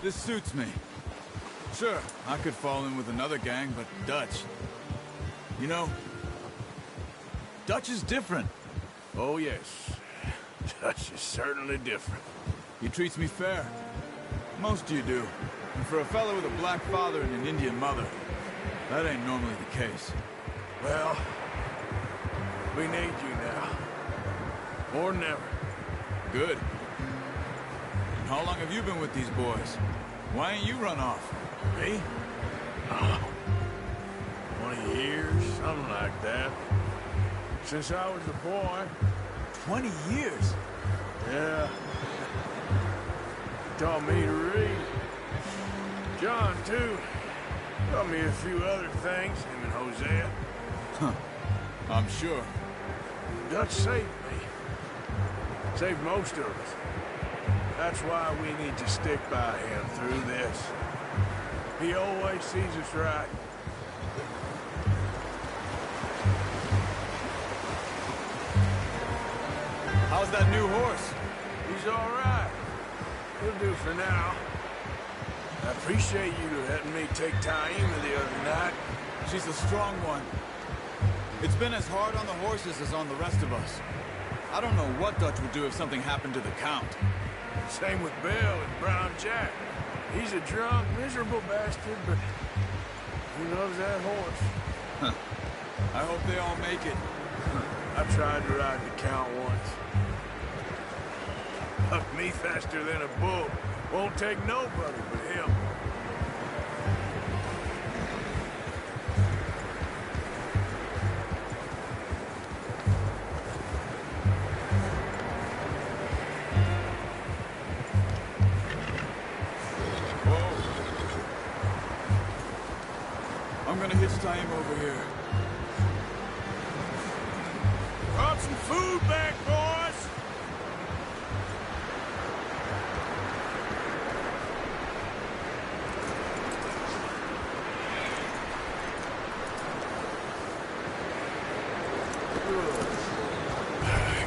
This suits me. Sure, I could fall in with another gang, but Dutch... You know, Dutch is different. Oh, yes. Dutch is certainly different. He treats me fair. Most of you do. And for a fellow with a black father and an Indian mother, that ain't normally the case. Well, we need you now. More than ever. Good. And how long have you been with these boys? Why ain't you run off? Me? Oh, 20 years, something like that. Since I was a boy. 20 years? Yeah. Taught me to read. John, too. Taught me a few other things, him and Hosea. Huh. I'm sure. Dutch saved me. Saved most of us. That's why we need to stick by him through this. He always sees us right. How's that new horse? He's all right. He'll do for now. I appreciate you letting me take Taima the other night. She's a strong one. It's been as hard on the horses as on the rest of us. I don't know what Dutch would do if something happened to the Count. Same with Bill and Brown Jack. He's a drunk, miserable bastard, but he loves that horse. Huh. I hope they all make it. I tried to ride the Count once. Hucked me faster than a bull. Won't take nobody but him. I'm gonna hitch Taima over here. Brought some food back, boys!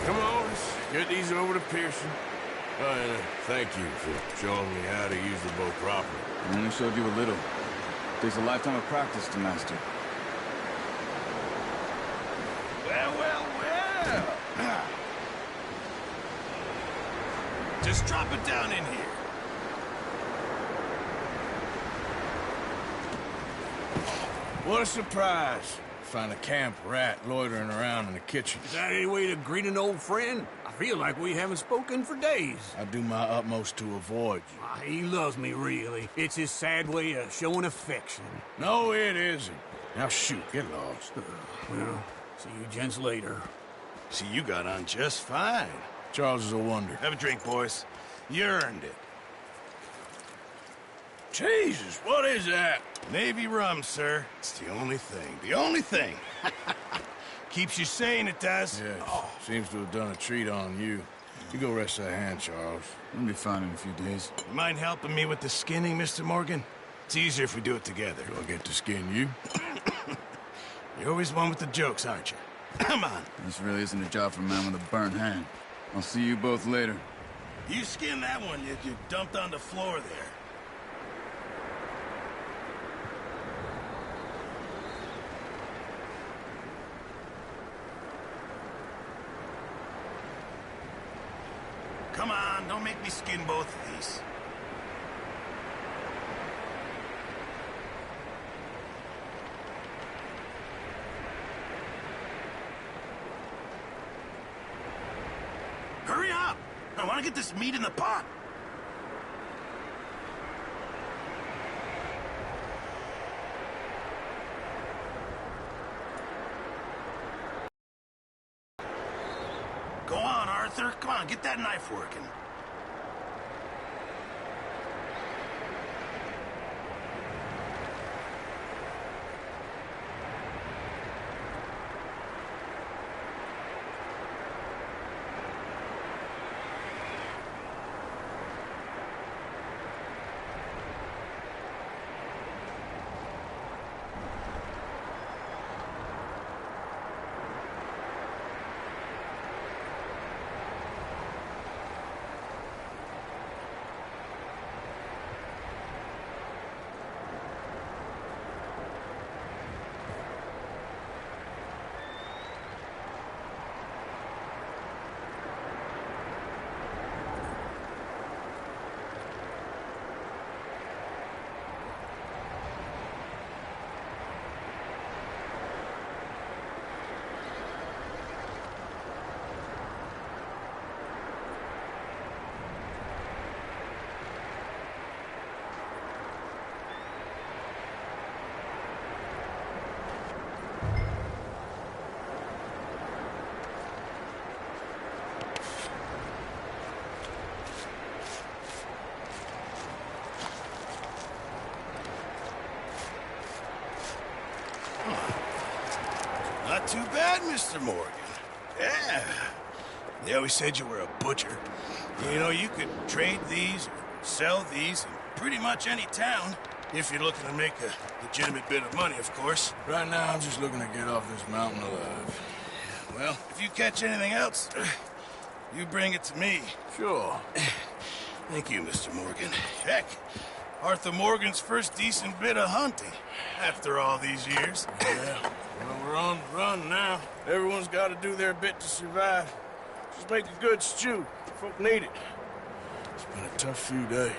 Come on, let's get these over to Pearson. And thank you for showing me how to use the boat properly. I only showed you a little. Takes a lifetime of practice to master. Well, well, well! Just drop it down in here. What a surprise. Find a camp rat loitering around in the kitchen. Is that any way to greet an old friend? I feel like we haven't spoken for days. I do my utmost to avoid you. He loves me, really. It's his sad way of showing affection. No, it isn't. Now shoot, get lost. Well, see you gents later. See, you got on just fine. Charles is a wonder. Have a drink, boys. You earned it. Jesus, what is that? Navy rum, sir. It's the only thing. The only thing. Keeps you sane, it does. Yes, seems to have done a treat on you. You go rest that hand, Charles. I'll be fine in a few days. You mind helping me with the skinning, Mr. Morgan? It's easier if we do it together. Do I get to skin you? You're always one with the jokes, aren't you? Come on. This really isn't a job for a man with a burnt hand. I'll see you both later. You skinned that one you dumped on the floor there. Come on, don't make me skin both of these. Hurry up! I want to get this meat in the pot. Go on, Arthur. Come on, get that knife working. Not too bad, Mr. Morgan. Yeah. They always said you were a butcher. You know, you could trade these, sell these in pretty much any town, if you're looking to make a legitimate bit of money, of course. Right now, I'm just looking to get off this mountain alive. Well, if you catch anything else, you bring it to me. Sure. Thank you, Mr. Morgan. Heck, Arthur Morgan's first decent bit of hunting after all these years. Yeah. Well, we're on the run now. Everyone's got to do their bit to survive. Just make a good stew. Folk need it. It's been a tough few days.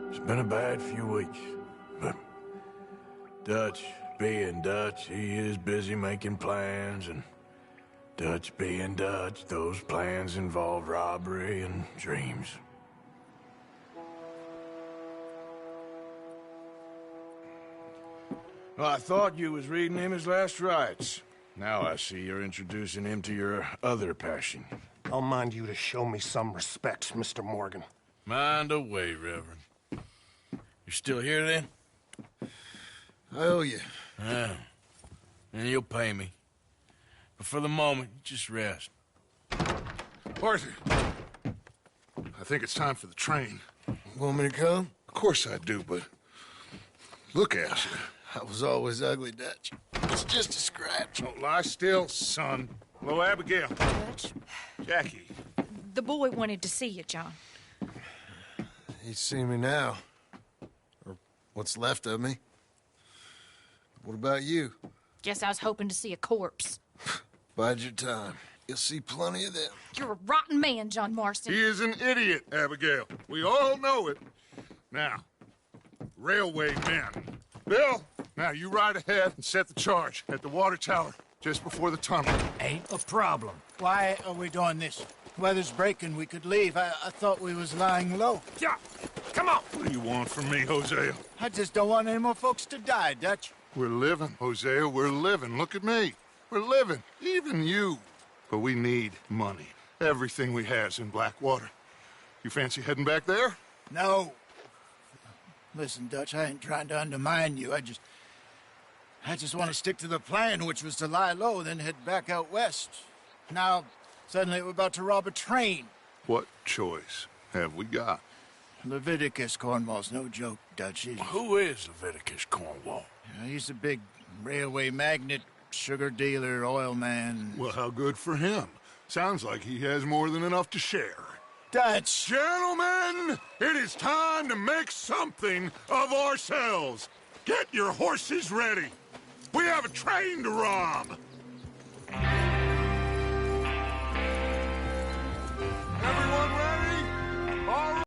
It's been a bad few weeks, but Dutch being Dutch, he is busy making plans, and Dutch being Dutch, those plans involve robbery and dreams. Well, I thought you was reading him his last rites. Now I see you're introducing him to your other passion. I'll mind you to show me some respect, Mr. Morgan. Mind away, Reverend. You still here, then? I owe you. Yeah. And you'll pay me. But for the moment, just rest. Arthur, I think it's time for the train. Want me to come? Of course I do, but look at you. I was always ugly, Dutch. It's just a scratch. Don't lie still, son. Hello, Abigail. Dutch, Jackie. the boy wanted to see you, John. He's seen me now. Or what's left of me. What about you? Guess I was hoping to see a corpse. Bide your time. You'll see plenty of them. You're a rotten man, John Marston. He is an idiot, Abigail. We all know it. Now, railway men. Bill, now you ride ahead and set the charge at the water tower just before the tunnel. Ain't a problem. Why are we doing this? Weather's breaking. We could leave. I thought we was lying low. Yeah, come on. What do you want from me, Hosea? I just don't want any more folks to die, Dutch. We're living, Hosea. We're living. Look at me. We're living. Even you. But we need money. Everything we has in Blackwater. You fancy heading back there? No. Listen, Dutch, I ain't trying to undermine you. I just want to stick to the plan, which was to lie low, then head back out west. Now, suddenly we're about to rob a train. What choice have we got? Leviticus Cornwall's no joke, Dutch. Who is Leviticus Cornwall? He's a big railway magnate, sugar dealer, oil man. Well, how good for him. Sounds like he has more than enough to share. Dutch! Gentlemen, it is time to make something of ourselves. Get your horses ready. We have a train to rob. Everyone ready? All right.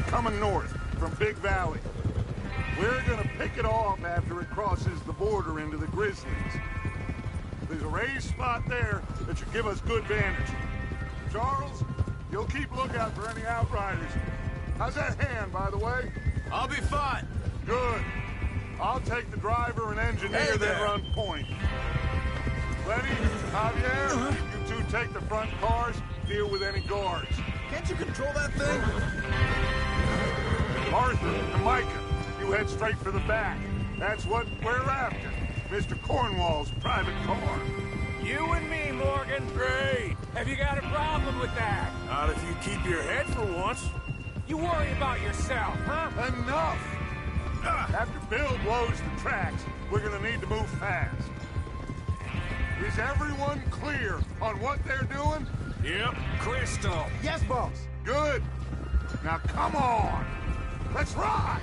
Coming north from Big Valley. We're gonna pick it off after it crosses the border into the Grizzlies. There's a raised spot there that should give us good vantage. Charles, you'll keep lookout for any outriders. How's that hand, by the way? I'll be fine. Good. I'll take the driver and engineer that run point. Lenny, Javier, you two take the front cars, deal with any guards. Can't you control that thing? Arthur and Micah, you head straight for the back. That's what we're after. Mr. Cornwall's private car. You and me, Morgan. Great. Have you got a problem with that? Not if you keep your head for once. You worry about yourself, huh? Enough! After Bill blows the tracks, we're gonna need to move fast. Is everyone clear on what they're doing? Yep. Crystal. Yes, boss. Good. Now come on. Let's ride!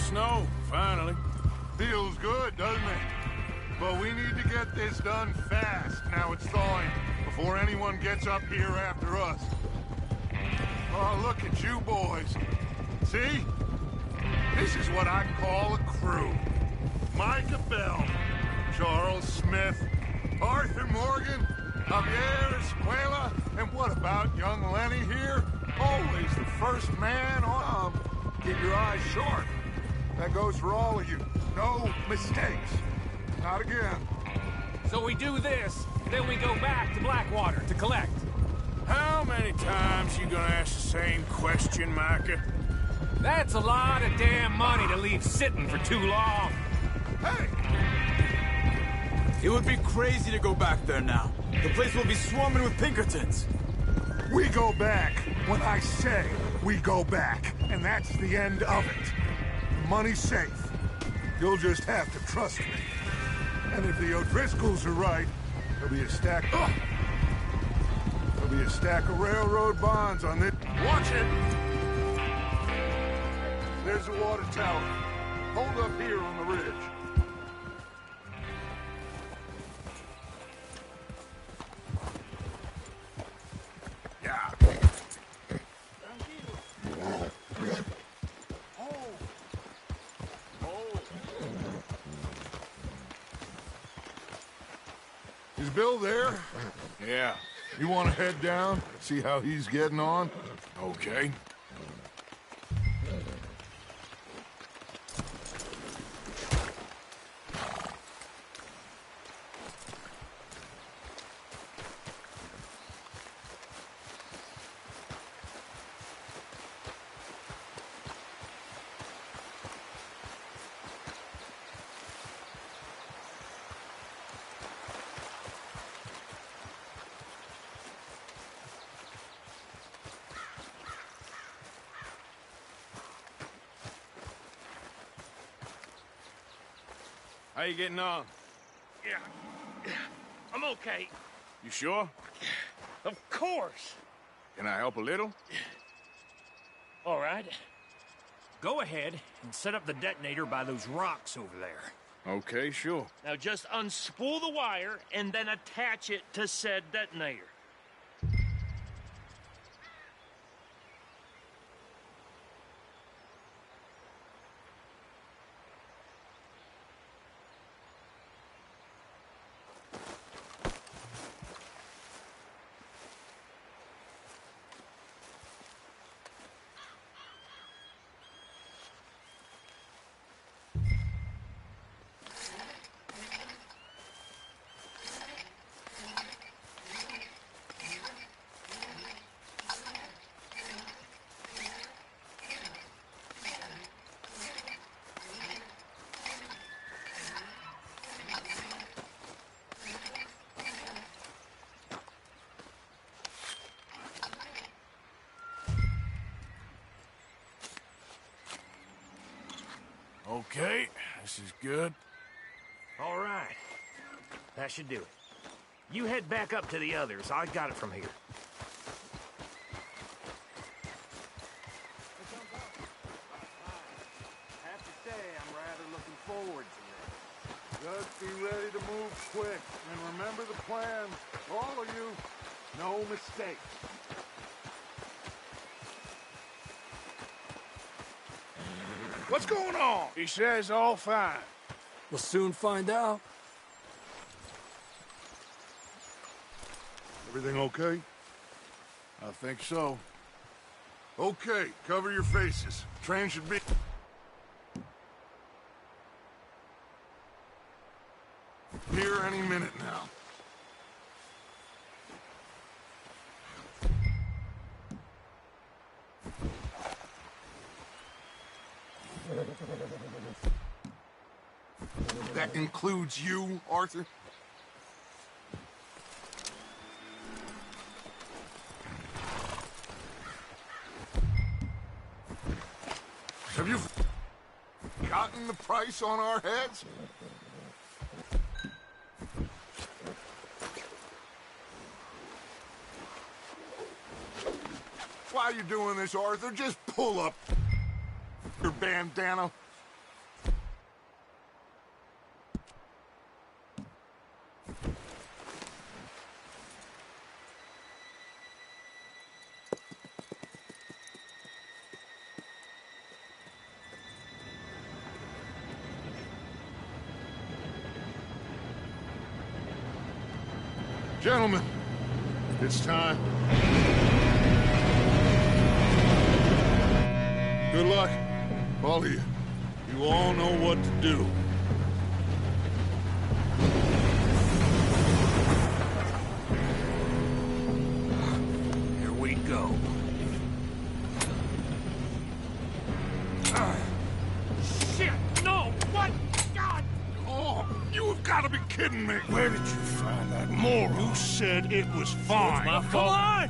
Snow, finally. Feels good, doesn't it? But we need to get this done fast now it's thawing, before anyone gets up here after us. Oh, look at you boys. See? This is what I call a crew. Micah Bell, Charles Smith, Arthur Morgan, Javier Escuela, and what about young Lenny here? Always the first man on. Keep your eyes sharp. That goes for all of you. No mistakes. Not again. So we do this, then we go back to Blackwater to collect. How many times you gonna ask the same question, Micah? That's a lot of damn money to leave sitting for too long. Hey! It would be crazy to go back there now. The place will be swarming with Pinkertons. We go back when I say we go back. And that's the end of it. Money's safe. You'll just have to trust me. And if the O'Driscolls are right, there'll be a stack of railroad bonds on it. Watch it! There's the water tower. Hold up here on the ridge. Yeah. Is Bill there? Yeah. You want to head down, see how he's getting on? Okay. How you getting on? Yeah, I'm okay. You sure? Of course. Can I help a little? All right. Go ahead and set up the detonator by those rocks over there. Okay, sure. Now just unspool the wire and then attach it to said detonator. Okay, this is good. All right. That should do it. You head back up to the others. I got it from here. I have to say, I'm rather looking forward to this. Just be ready to move quick, and remember the plan. All of you, No mistake. What's going on? He says all fine. We'll soon find out. Everything okay? I think so. Okay, cover your faces. Train should be... here any minute now. That includes you, Arthur? Have you gotten the price on our heads? Why are you doing this, Arthur? Just pull up your bandana. Gentlemen, it's time. Good luck, all of you. You all know what to do. Here we go. Shit! No! What? God! Oh, you have got to be kidding me. Where did you find that moron? Who said it was fine? My Come fault. on!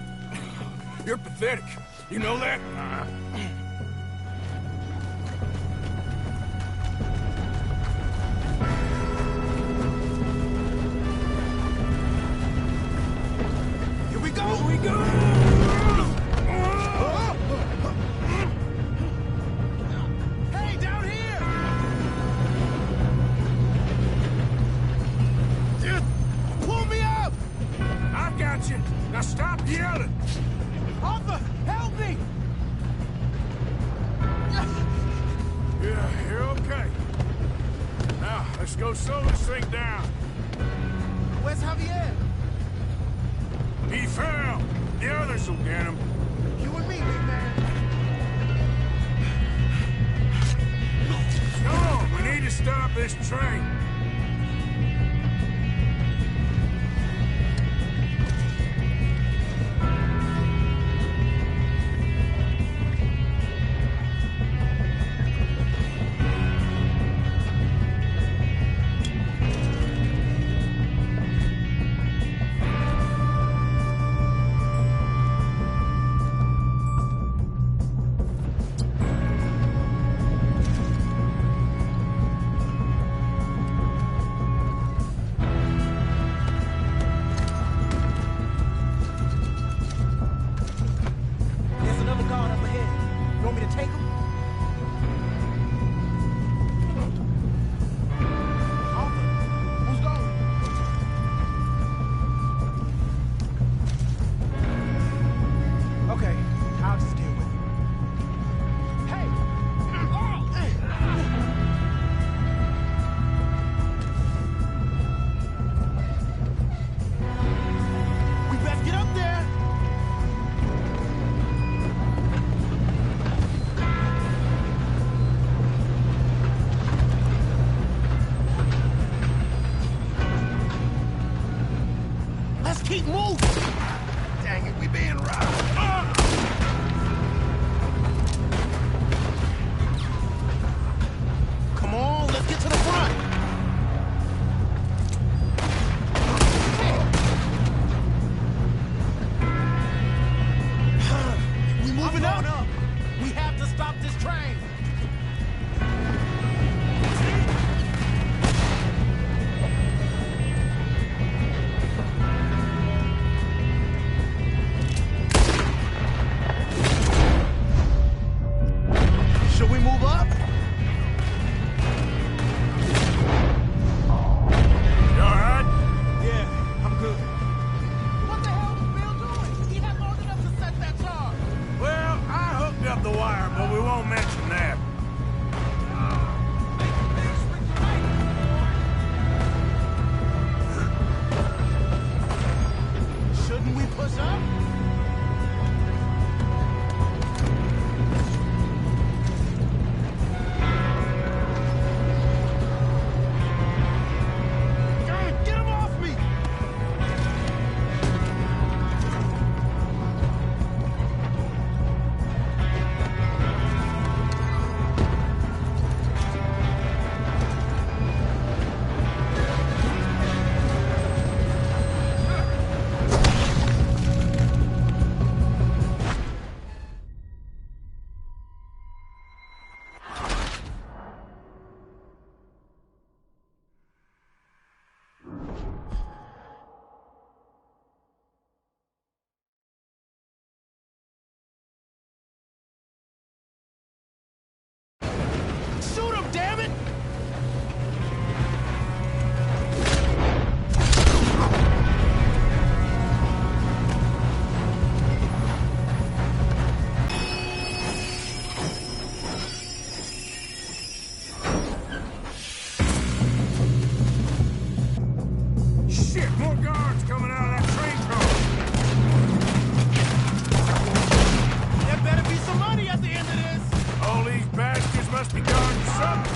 You're pathetic. You know that? Here we go! Here we go! Hey, down here! Dude, pull me up! I got you. Now stop yelling. Arthur, help me! Yeah, you're okay. Now, let's go slow this thing down. Where's Javier? He fell. The others will get him. You and me, big man. Come on, we need to stop this train. There's another guard up ahead. You want me to take him? Arthur, who's going? Okay, I'll just deal with it. Hey! We best get up there! Let's keep moving! Dang it, we being robbed. Come on, let's get to the front! We moving up? We have to stop this train! Should we move up? You all right? Yeah, I'm good. What the hell, Bill push up? God, get him off me! Shoot him, damn it! Shit, more guards coming out of that train car. There better be some money at the end of this! All these bastards must be guarding something.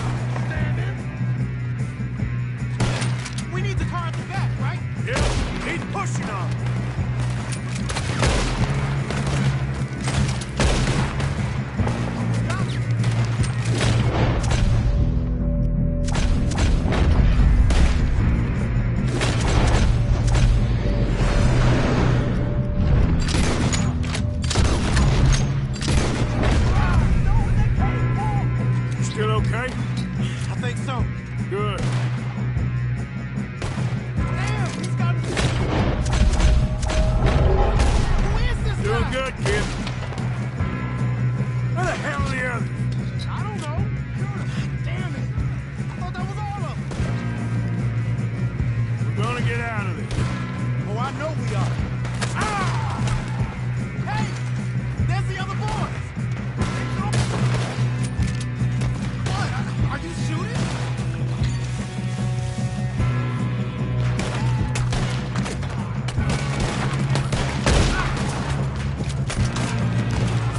We need the car at the back, right? Yeah, he's pushing on. Still okay? I think so. Good. Damn, he's got... Who is this Doing guy? good, kid. Where the hell are the others? I don't know. Damn it. I thought that was all of them. We're gonna get out of this. Oh, I know we are. Ah! Hey! There's the other boys! What? Are you shooting?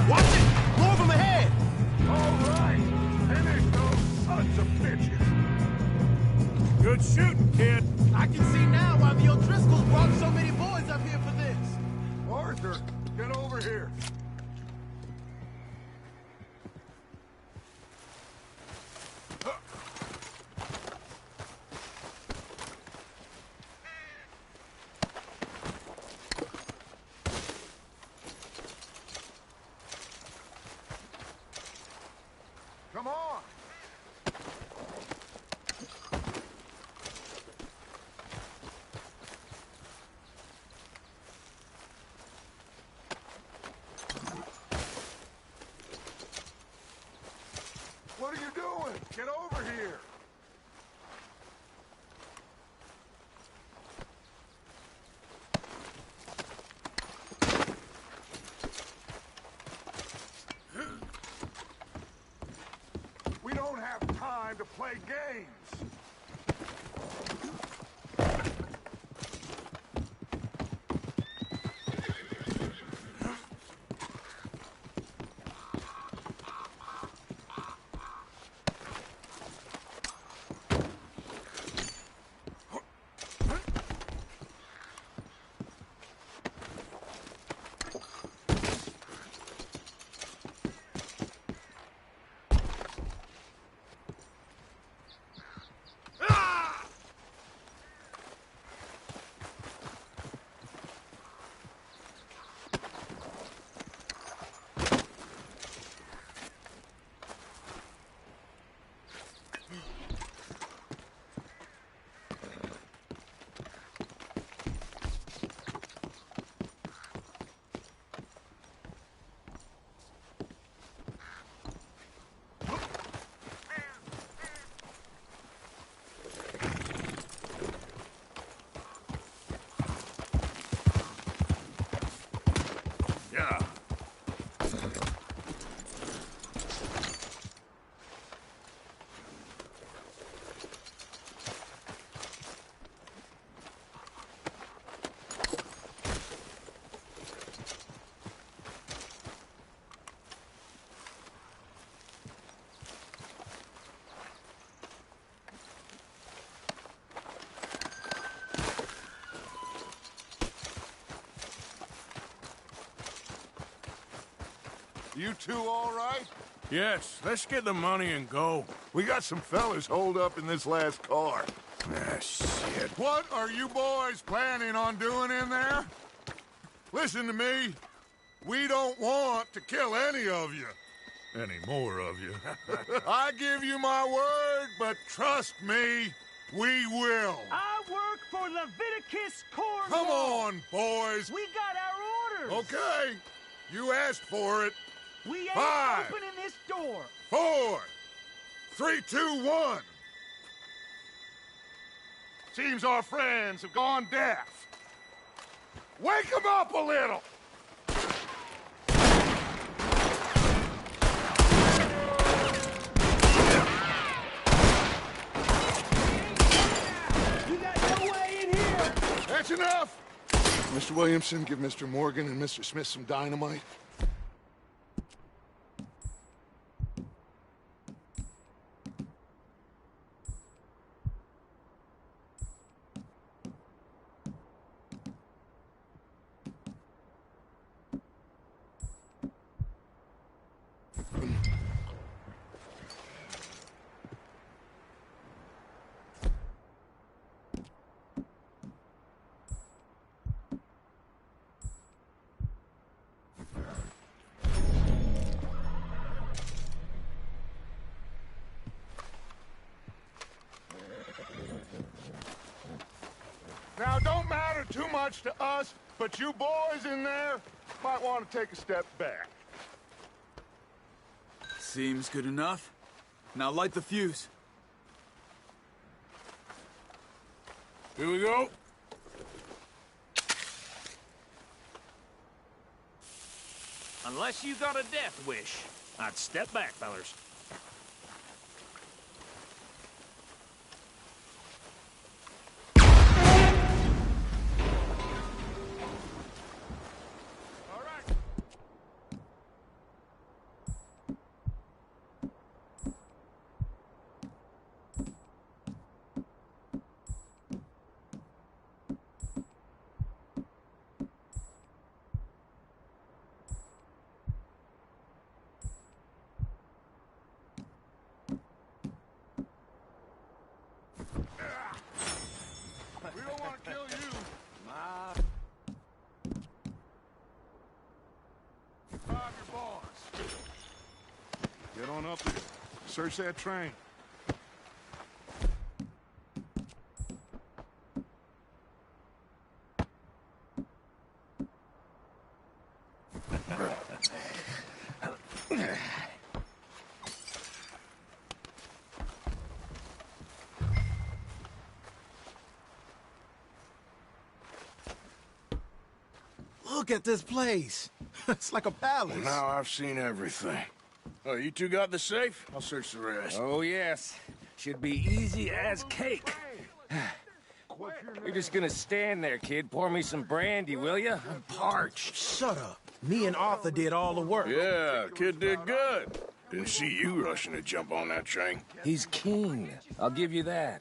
Watch it! More of them ahead! All right. Finish those sons of bitches. Good shooting, kid. I can see now why the O'Driscolls brought so many boys up here for this. Arthur, get over here. Come on. What are you doing? Get over here. We don't have time to play games. You two all right? Yes, let's get the money and go. We got some fellas holed up in this last car. Ah, shit. What are you boys planning on doing in there? Listen to me. We don't want to kill any of you. Any more of you. I give you my word, but trust me, we will. I work for Leviticus Cornwall. Come on, boys. We got our orders. Okay. You asked for it. We ain't 5, opening this door. 4, 3, 2, 1. Seems our friends have gone deaf. Wake them up a little. You got no way in here. That's enough. Mr. Williamson, give Mr. Morgan and Mr. Smith some dynamite. Now, don't matter too much to us, but you boys in there might want to take a step back. Seems good enough. Now light the fuse. Here we go. Unless you got a death wish, I'd step back, fellers. We don't want to kill you. I'm your boss. Get on up there. Search that train. Look at this place. It's like a palace. Well, now I've seen everything. Oh, you two got the safe? I'll search the rest. Oh, yes. Should be easy as cake. You're just gonna stand there, kid. Pour me some brandy, will you? I'm parched. Shut up. Me and Arthur did all the work. Yeah, kid did good. Didn't see you rushing to jump on that train. He's keen. I'll give you that.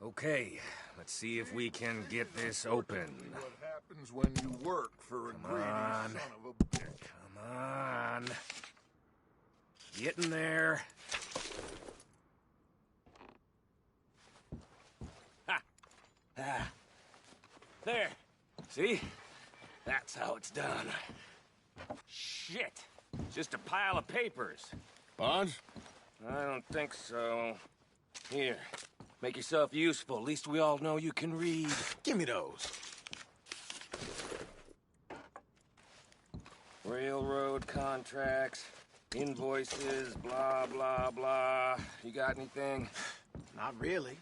Okay, let's see if we can get this open. What happens when you work for a greedy son of a bitch? Come on. Get in there. Ha! Ah. There. See? That's how it's done. Shit. Just a pile of papers. Bonds? I don't think so. Here. Make yourself useful. At least we all know you can read. Give me those. Railroad contracts, invoices, blah, blah, blah. You got anything? Not really.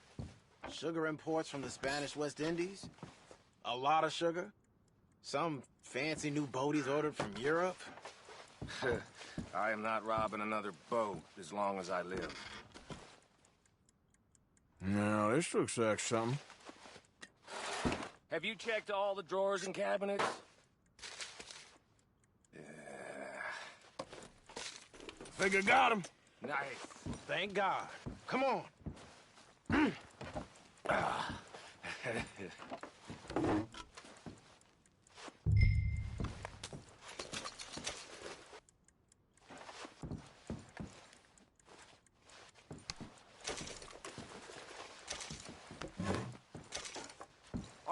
Sugar imports from the Spanish West Indies. A lot of sugar. Some fancy new boat he's ordered from Europe. I am not robbing another boat as long as I live. No, this looks like something. Have you checked all the drawers and cabinets? Think I got him. Nice. Thank God. Come on.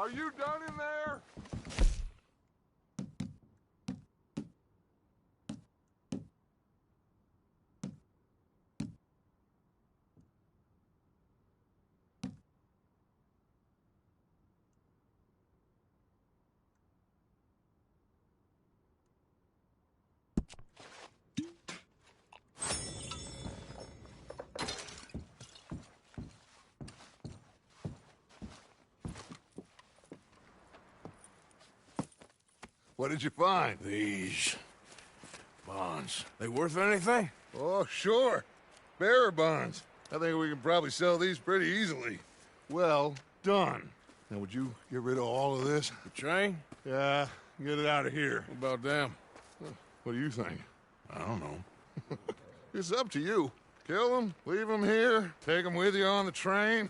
Are you done in there? What did you find? These bonds. They worth anything? Oh, sure. Bearer bonds. I think we can probably sell these pretty easily. Well done. Now, would you get rid of all of this? The train? Yeah, get it out of here. What about them? What do you think? I don't know. It's up to you. Kill them, leave them here, take them with you on the train.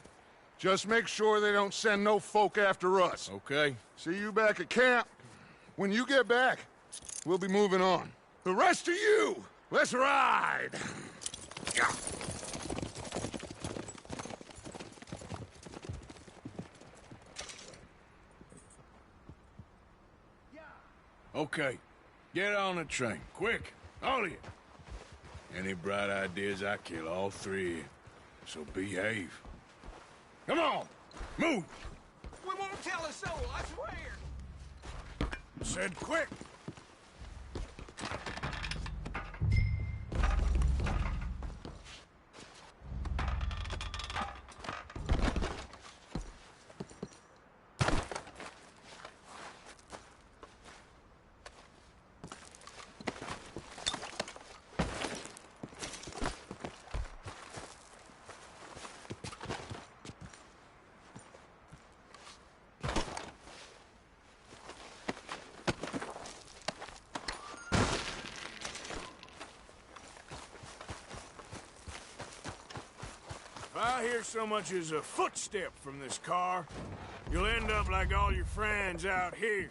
Just make sure they don't send no folk after us. Okay. See you back at camp. When you get back, we'll be moving on. The rest of you, let's ride! Okay. Get on the train. Quick. All of you. Any bright ideas, I kill all three of you. So behave. Come on! Move! We won't tell a soul, I swear! Said quick! If I hear so much as a footstep from this car, you'll end up like all your friends out here.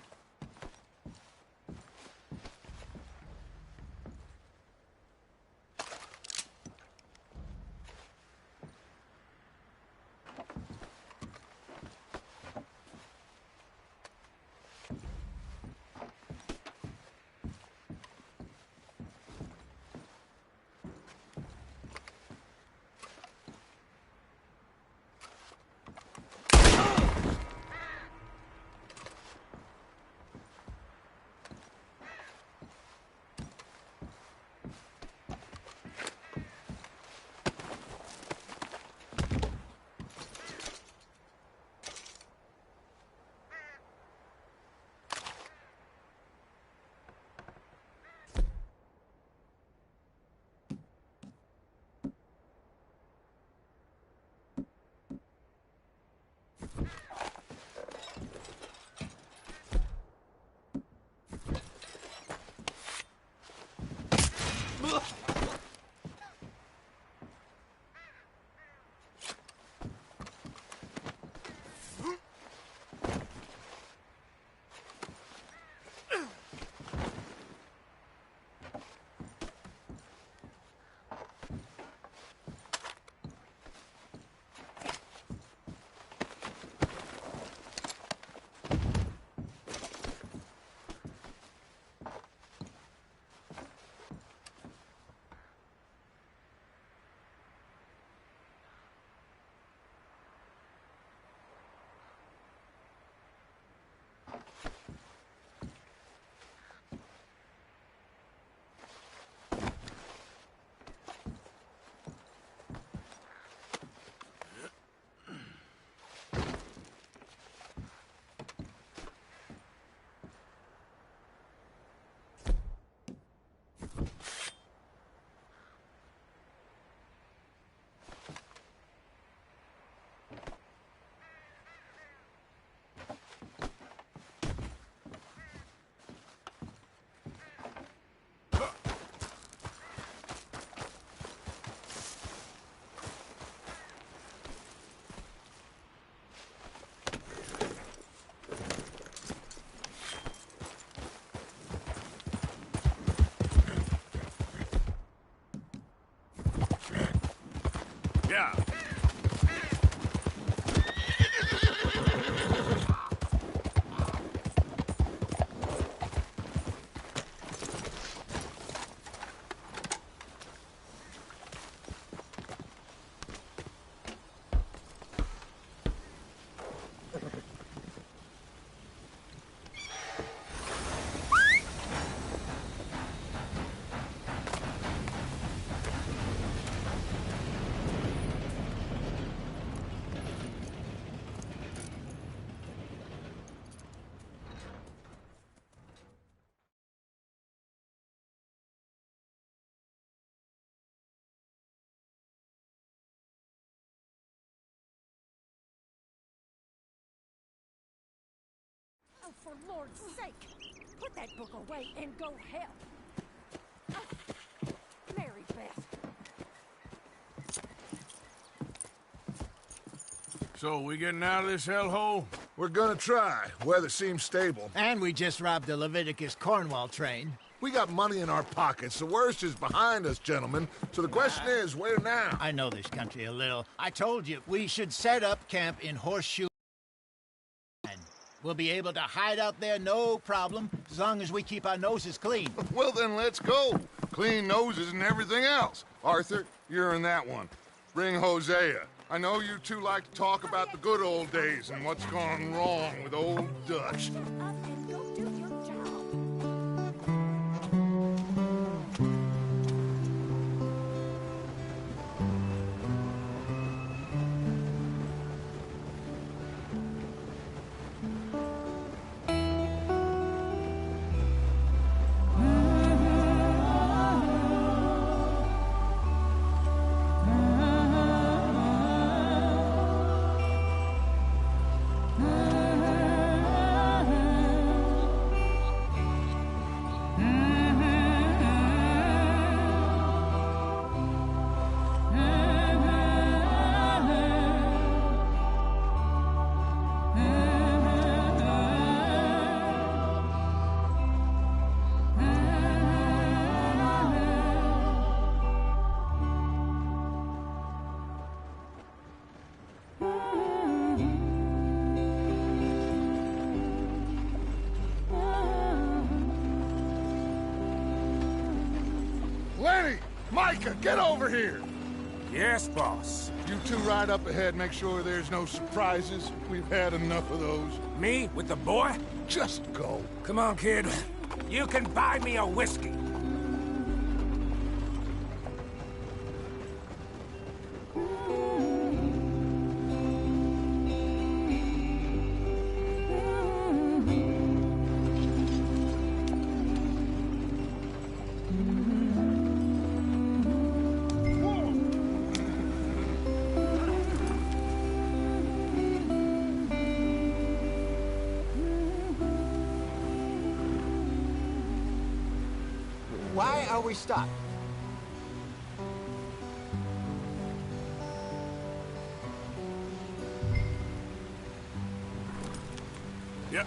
Yeah. for Lord's sake! Put that book away and go help! Mary Beth. So, we getting out of this hellhole? We're gonna try. Weather seems stable. And we just robbed the Leviticus Cornwall train. We got money in our pockets. The worst is behind us, gentlemen. So the question is, where now? I know this country a little. I told you, we should set up camp in Horseshoe. We'll be able to hide out there, no problem, as long as we keep our noses clean. Well, then let's go. Clean noses and everything else. Arthur, you're in that one. Bring Hosea. I know you two like to talk about the good old days and what's gone wrong with old Dutch. Lenny! Micah, get over here! Yes, boss. You two ride up ahead, make sure there's no surprises. We've had enough of those. Me with the boy? Just go. Come on, kid. You can buy me a whiskey. Why are we stopped? Yep.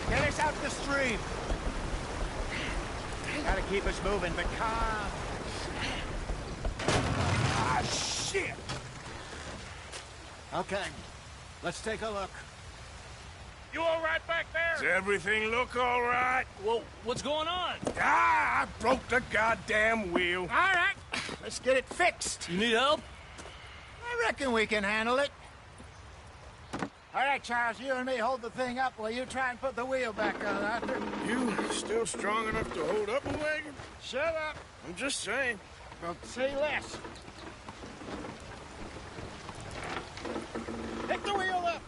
Get us out the stream. Gotta keep us moving, but calm. Ah, shit! Okay, let's take a look. You all right back there? Does everything look all right? Well, what's going on? Ah, I broke the goddamn wheel. All right, let's get it fixed. You need help? I reckon we can handle it. All right, Charles, you and me hold the thing up while you try and put the wheel back on, Arthur. You still strong enough to hold up a wagon? Shut up. I'm just saying. Well, say less. Pick the wheel up.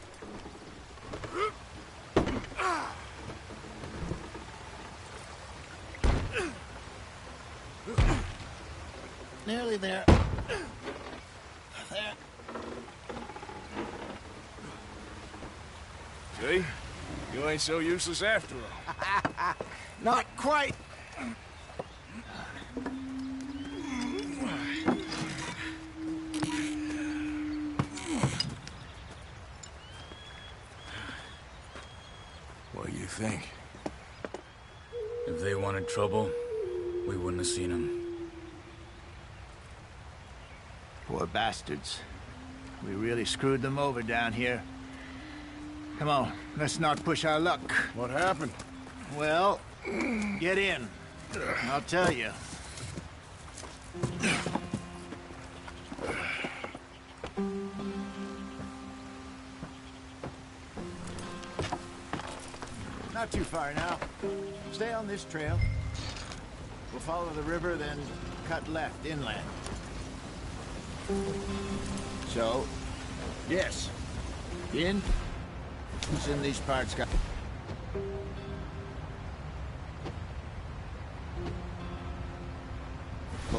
Nearly there. There. See? You ain't so useless after all. Not quite. What do you think? If they wanted trouble, we wouldn't have seen them. Poor bastards. We really screwed them over down here. Come on, let's not push our luck. What happened? Well, get in. I'll tell you. Not too far now. Stay on this trail. We'll follow the river, then cut left inland. So, yes. In? Who's in these parts got...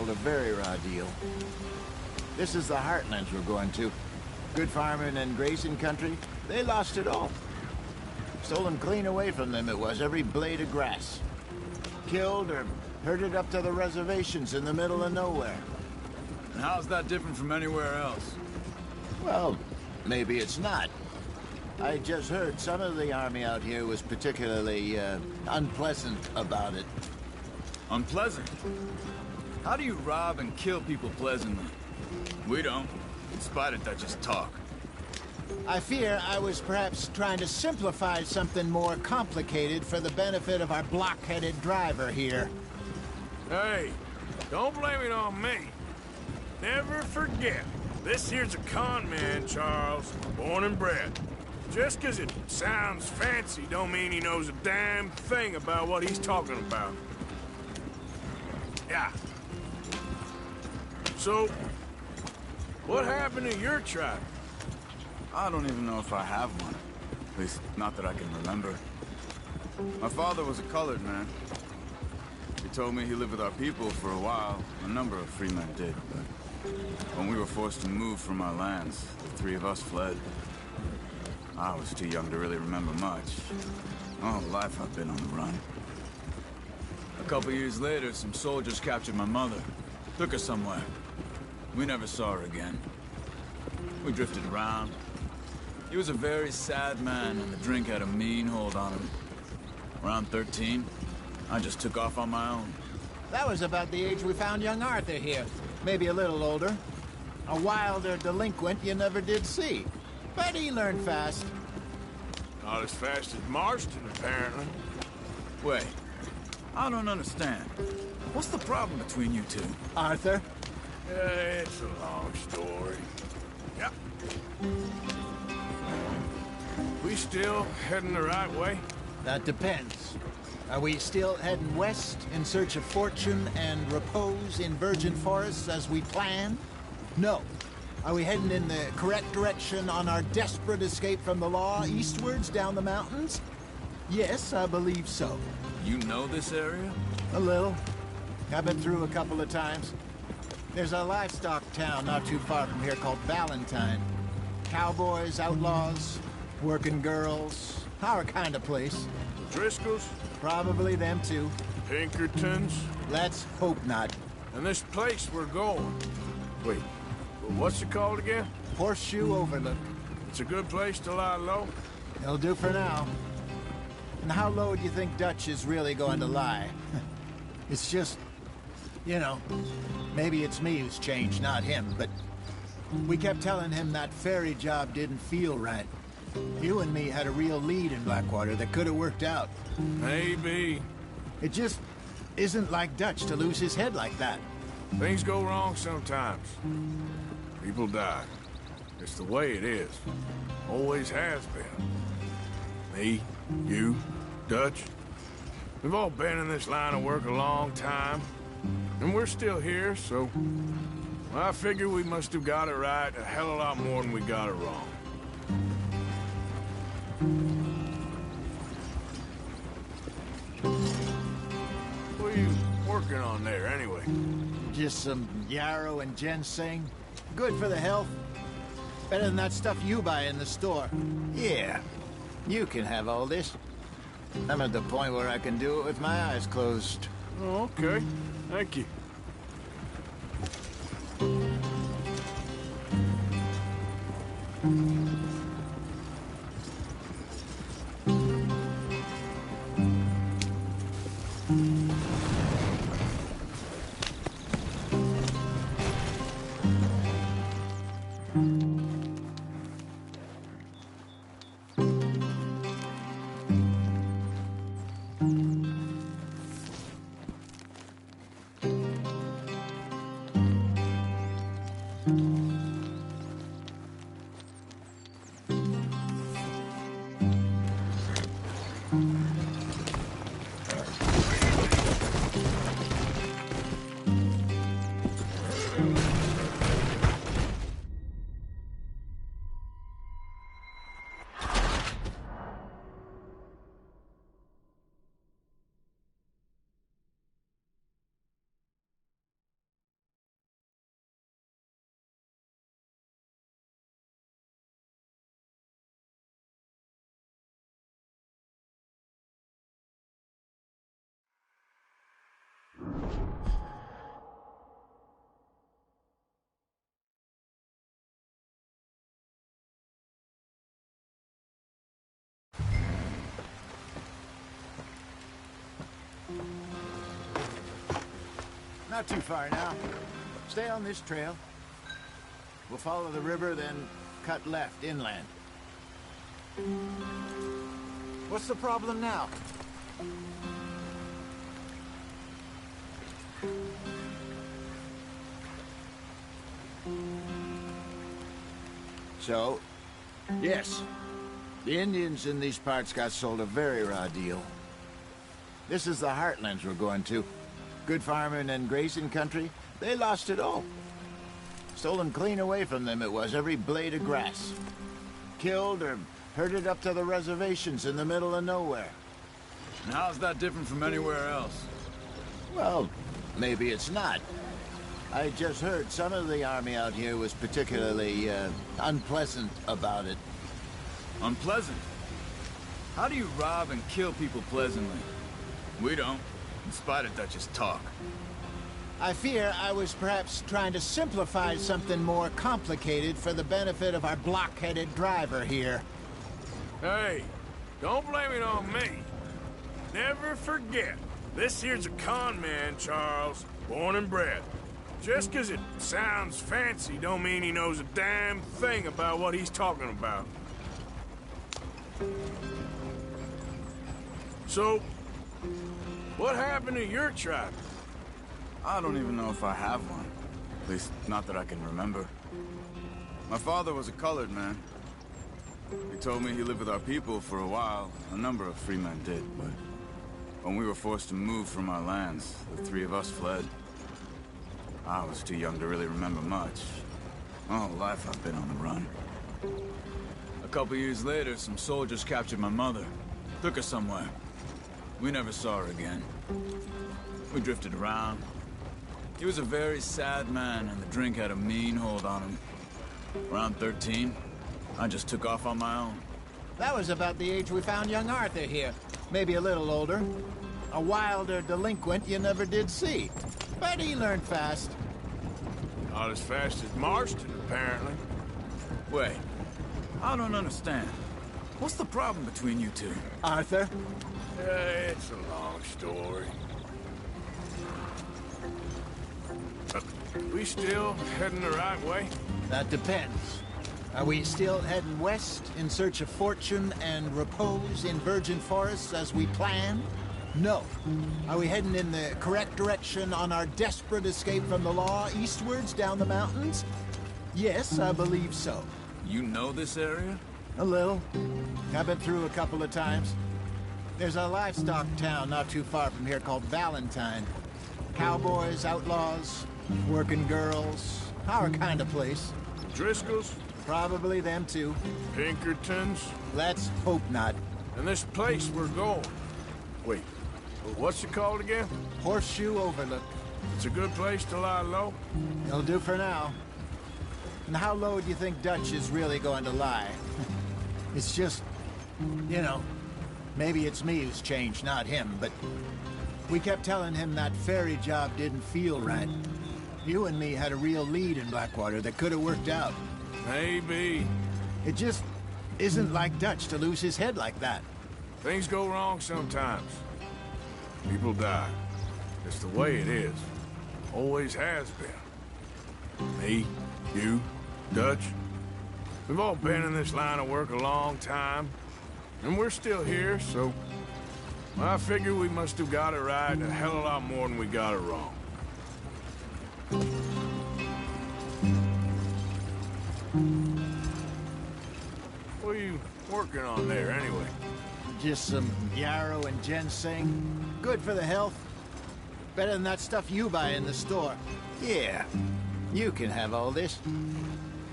a very raw deal. This is the heartlands we're going to. Good farming and grazing country. They lost it all. Stolen clean away from them it was, every blade of grass. Killed or herded up to the reservations in the middle of nowhere. And how's that different from anywhere else? Well, maybe it's not. I just heard some of the army out here was particularly, unpleasant about it. Unpleasant? How do you rob and kill people pleasantly? We don't, in spite of Dutch's talk. I fear I was perhaps trying to simplify something more complicated for the benefit of our block-headed driver here. Hey, don't blame it on me. Never forget, this here's a con man, Charles, born and bred. Just 'cause it sounds fancy don't mean he knows a damn thing about what he's talking about. Yeah. So, what happened to your tribe? I don't even know if I have one. At least, not that I can remember. My father was a colored man. He told me he lived with our people for a while. A number of free men did, but when we were forced to move from our lands, the three of us fled. I was too young to really remember much. All life I've been on the run. A couple years later, some soldiers captured my mother. Took her somewhere. We never saw her again. We drifted around. He was a very sad man, and the drink had a mean hold on him. Around 13, I just took off on my own. That was about the age we found young Arthur here. Maybe a little older. A wilder delinquent you never did see. But he learned fast. Not as fast as Marston, apparently. Wait, I don't understand. What's the problem between you two? Arthur? It's a long story. Yep. We still heading the right way? That depends. Are we still heading west in search of fortune and repose in virgin forests as we planned? No. Are we heading in the correct direction on our desperate escape from the law eastwards down the mountains? Yes, I believe so. You know this area? A little. I've been through a couple of times. There's a livestock town not too far from here called Valentine. Cowboys, outlaws, working girls, our kind of place. Driscolls? Probably them too. Pinkertons? Let's hope not. And this place we're going. Wait, what's it called again? Horseshoe Overlook. It's a good place to lie low? It'll do for now. And how low do you think Dutch is really going to lie? It's just, you know, maybe it's me who's changed, not him, but we kept telling him that ferry job didn't feel right. You and me had a real lead in Blackwater that could have worked out. Maybe. It just isn't like Dutch to lose his head like that. Things go wrong sometimes. People die. It's the way it is. Always has been. Me, you, Dutch. We've all been in this line of work a long time. And we're still here, so... I figure we must have got it right a hell of a lot more than we got it wrong. What are you working on there, anyway? Just some yarrow and ginseng. Good for the health. Better than that stuff you buy in the store. Yeah, you can have all this. I'm at the point where I can do it with my eyes closed. Oh, okay. Thank you. Not too far now. Stay on this trail. We'll follow the river, then cut left inland. What's the problem now? So, yes, the Indians in these parts got sold a very raw deal. This is the heartlands we're going to. Good farming and grazing country, they lost it all. Stolen clean away from them it was, every blade of grass. Killed or herded up to the reservations in the middle of nowhere. And how's that different from anywhere else? Well, maybe it's not. I just heard some of the army out here was particularly, unpleasant about it. Unpleasant? How do you rob and kill people pleasantly? We don't, in spite of Dutch's talk. I fear I was perhaps trying to simplify something more complicated for the benefit of our block-headed driver here. Hey, don't blame it on me. Never forget, this here's a con man, Charles, born and bred. Just 'cause it sounds fancy don't mean he knows a damn thing about what he's talking about. So, what happened to your tribe? I don't even know if I have one. At least, not that I can remember. My father was a colored man. He told me he lived with our people for a while. A number of free men did, but when we were forced to move from our lands, the three of us fled. I was too young to really remember much. My whole life I've been on the run. A couple years later, some soldiers captured my mother. Took her somewhere. We never saw her again. We drifted around. He was a very sad man, and the drink had a mean hold on him. Around 13, I just took off on my own. That was about the age we found young Arthur here. Maybe a little older. A wilder delinquent you never did see. But he learned fast. Not as fast as Marston, apparently. Wait, I don't understand. What's the problem between you two? Arthur? It's a long story. We still heading the right way? That depends. Are we still heading west in search of fortune and repose in virgin forests as we planned? No. Are we heading in the correct direction on our desperate escape from the law eastwards down the mountains? Yes, I believe so. You know this area? A little. I've been through a couple of times. There's a livestock town not too far from here called Valentine. Cowboys, outlaws, working girls, our kind of place. Driscolls? Probably them too. Pinkertons? Let's hope not. And this place we're going. Wait, what's it called again? Horseshoe Overlook. It's a good place to lie low? It'll do for now. And how low do you think Dutch is really going to lie? It's just, you know, maybe it's me who's changed, not him, but we kept telling him that ferry job didn't feel right. You and me had a real lead in Blackwater that could have worked out. Maybe. It just isn't like Dutch to lose his head like that. Things go wrong sometimes. People die. It's the way it is. Always has been. Me, you, Dutch. We've all been in this line of work a long time. And we're still here, so I figure we must have got it right a hell of a lot more than we got it wrong. What are you working on there, anyway? Just some yarrow and ginseng. Good for the health. Better than that stuff you buy in the store. Yeah, you can have all this.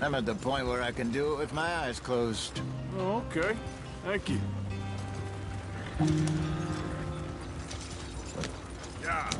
I'm at the point where I can do it with my eyes closed. Oh, okay. Thank you. Yeah.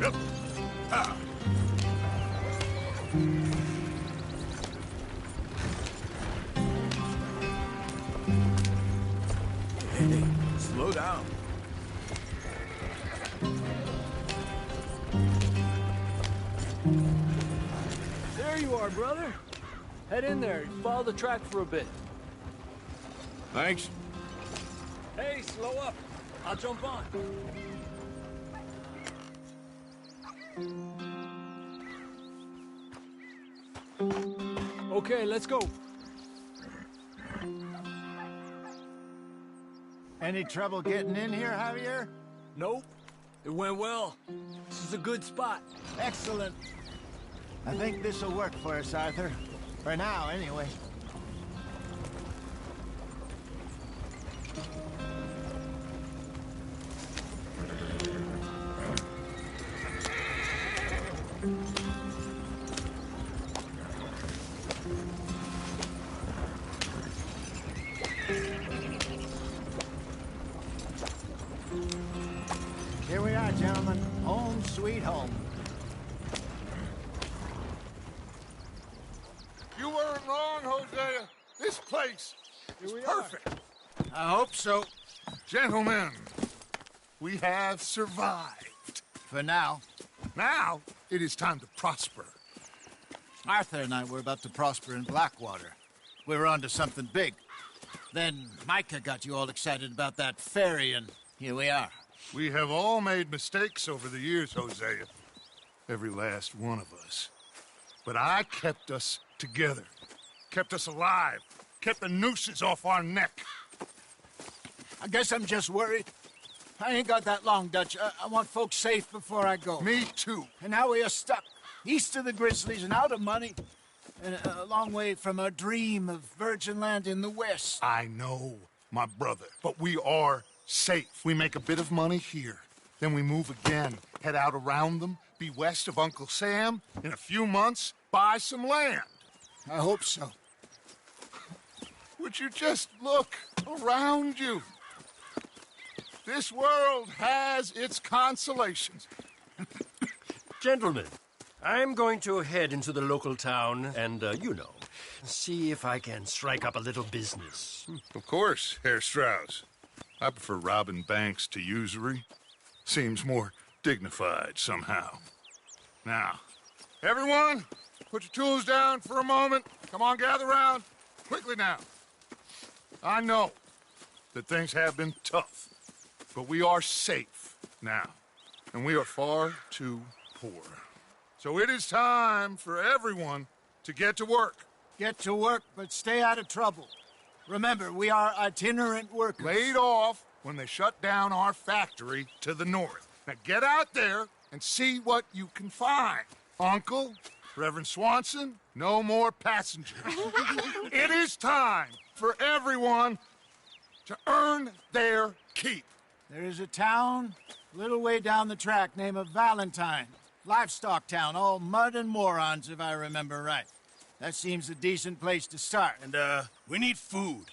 Yep. Ah. Hey, slow down. There you are, brother. Head in there. Follow the track for a bit. Thanks. Hey, slow up. I'll jump on. Okay, let's go. Any trouble getting in here, Javier? Nope. It went well. This is a good spot. Excellent. I think this'll work for us, Arthur. For now, anyway. Here we are, gentlemen. Home sweet home. You weren't wrong, Hosea. This place is perfect. I hope so. Gentlemen, we have survived. For now. Now, it is time to prosper. Arthur and I were about to prosper in Blackwater. We were onto something big. Then Micah got you all excited about that ferry, and here we are. We have all made mistakes over the years, Hosea. Every last one of us. But I kept us together. Kept us alive. Kept the nooses off our neck. I guess I'm just worried. I ain't got that long, Dutch. I want folks safe before I go. Me too. And now we are stuck east of the Grizzlies and out of money. And a long way from our dream of virgin land in the west. I know, my brother. But we are safe. We make a bit of money here. Then we move again. Head out around them. Be west of Uncle Sam. In a few months, buy some land. I hope so. Would you just look around you? This world has its consolations. Gentlemen, I'm going to head into the local town and, you know, see if I can strike up a little business. Of course, Herr Strauss. I prefer robbing banks to usury. Seems more dignified somehow. Now, everyone, put your tools down for a moment. Come on, gather round. Quickly now. I know that things have been tough, but we are safe now, and we are far too poor. So it is time for everyone to get to work. Get to work, but stay out of trouble. Remember, we are itinerant workers. Laid off when they shut down our factory to the north. Now get out there and see what you can find. Uncle, Reverend Swanson, no more passengers. It is time for everyone to earn their keep. There is a town a little way down the track named Valentine. Livestock town, all mud and morons, if I remember right. That seems a decent place to start. And, we need food.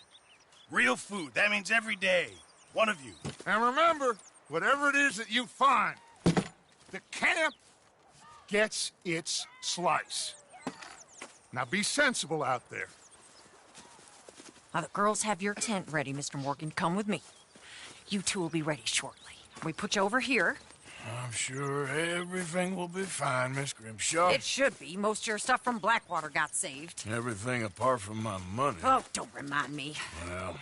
Real food. That means every day. One of you. And remember, whatever it is that you find, the camp gets its slice. Now be sensible out there. Now, the girls have your tent ready, Mr. Morgan. Come with me. You two will be ready shortly. We put you over here. I'm sure everything will be fine, Miss Grimshaw. It should be. Most of your stuff from Blackwater got saved. Everything apart from my money. Oh, don't remind me. Well,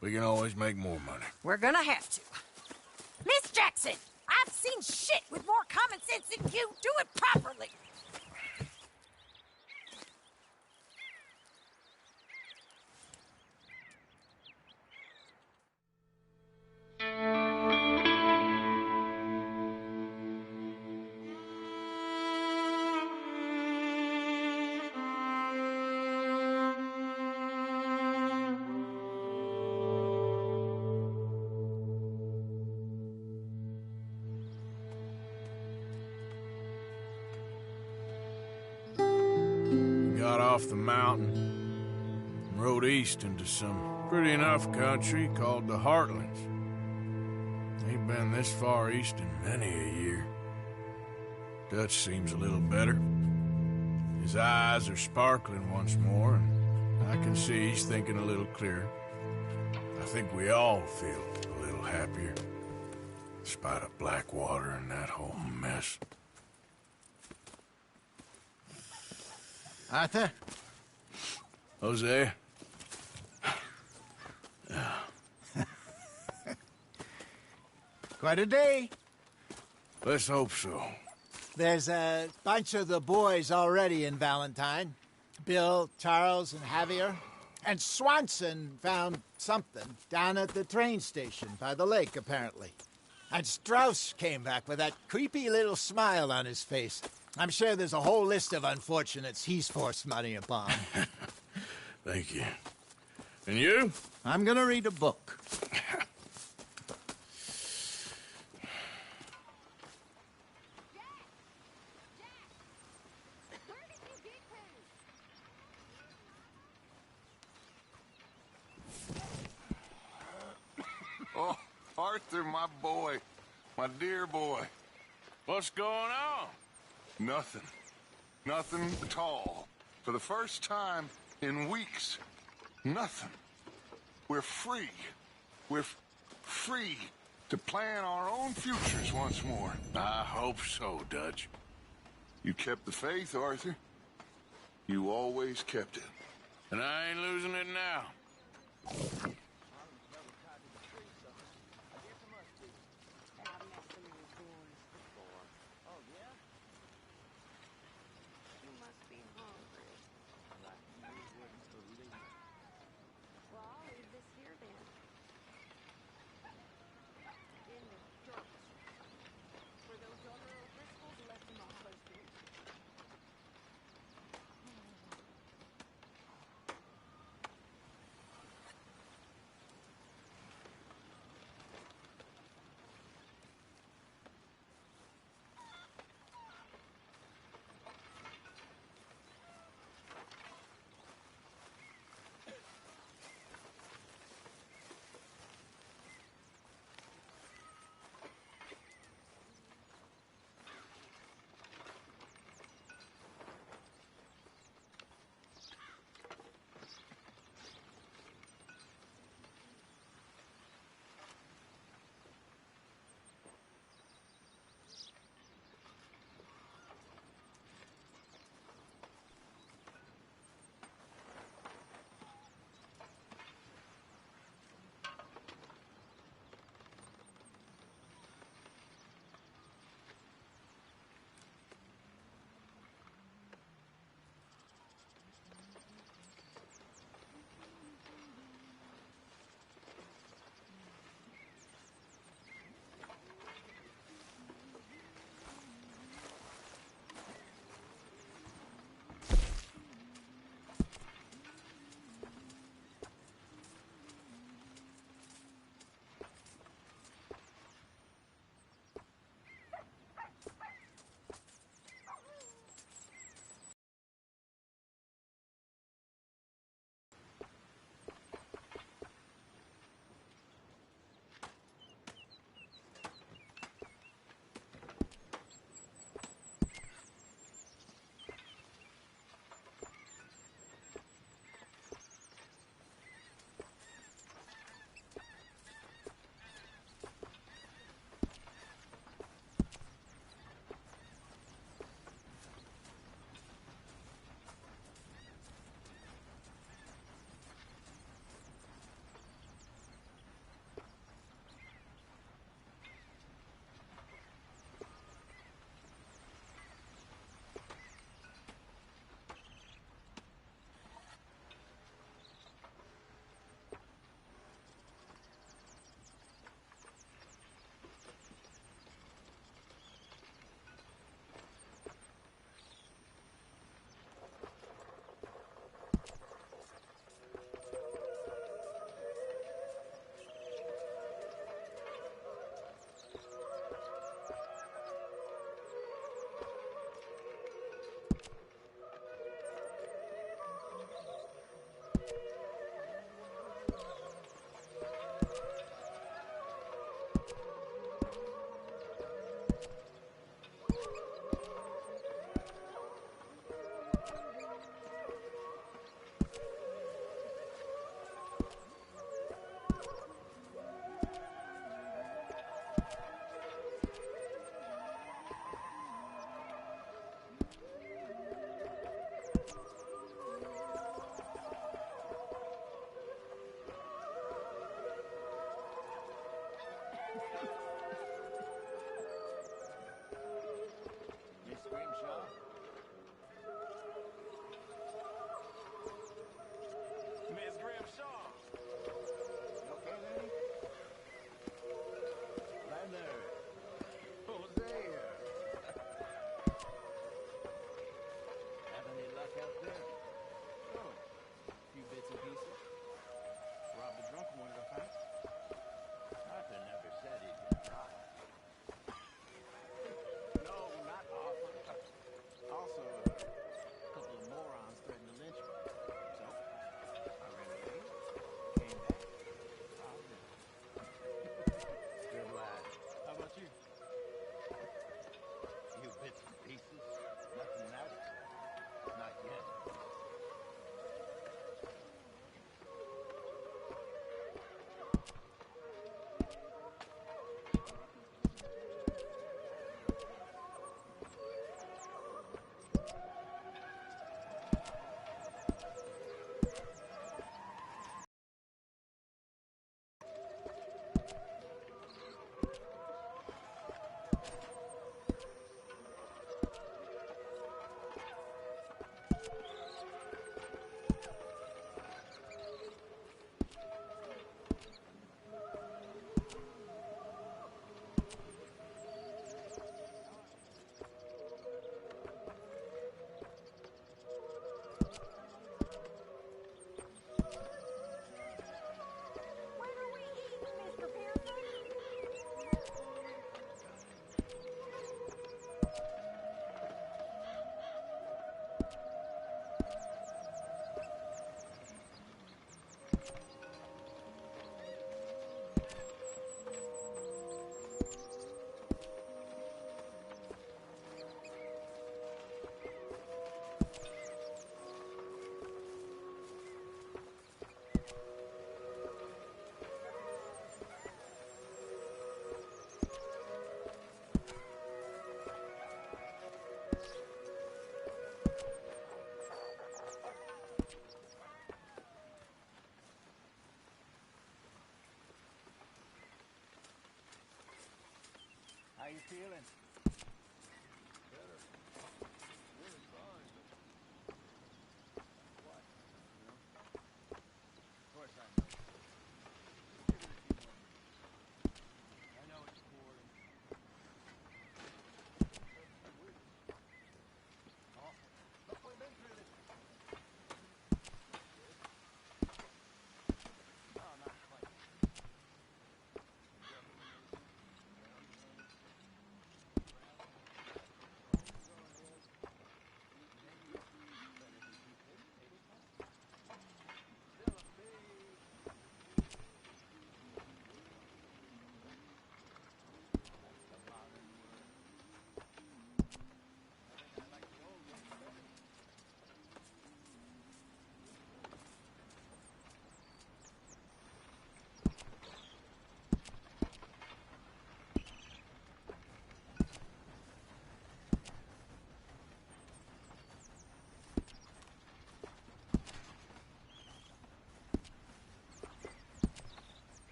we can always make more money. We're gonna have to. Miss Jackson, I've seen shit with more common sense than you. Do it properly. Got off the mountain and rode east into some pretty enough country called the Heartlands. Ain't been this far east in many a year. Dutch seems a little better. His eyes are sparkling once more, and I can see he's thinking a little clearer. I think we all feel a little happier, in spite of Blackwater and that whole mess. Arthur? Hosea? Quite a day. Let's hope so. There's a bunch of the boys already in Valentine. Bill, Charles, and Javier. And Swanson found something down at the train station by the lake, apparently. And Strauss came back with that creepy little smile on his face. I'm sure there's a whole list of unfortunates he's forced money upon. Thank you. And you? I'm gonna read a book. Oh, Arthur, my boy. My dear boy. What's going on? Nothing. Nothing at all. For the first time in weeks. Nothing. We're free. We're free to plan our own futures once more. I hope so, Dutch. You kept the faith, Arthur. You always kept it. And I ain't losing it now. feeling?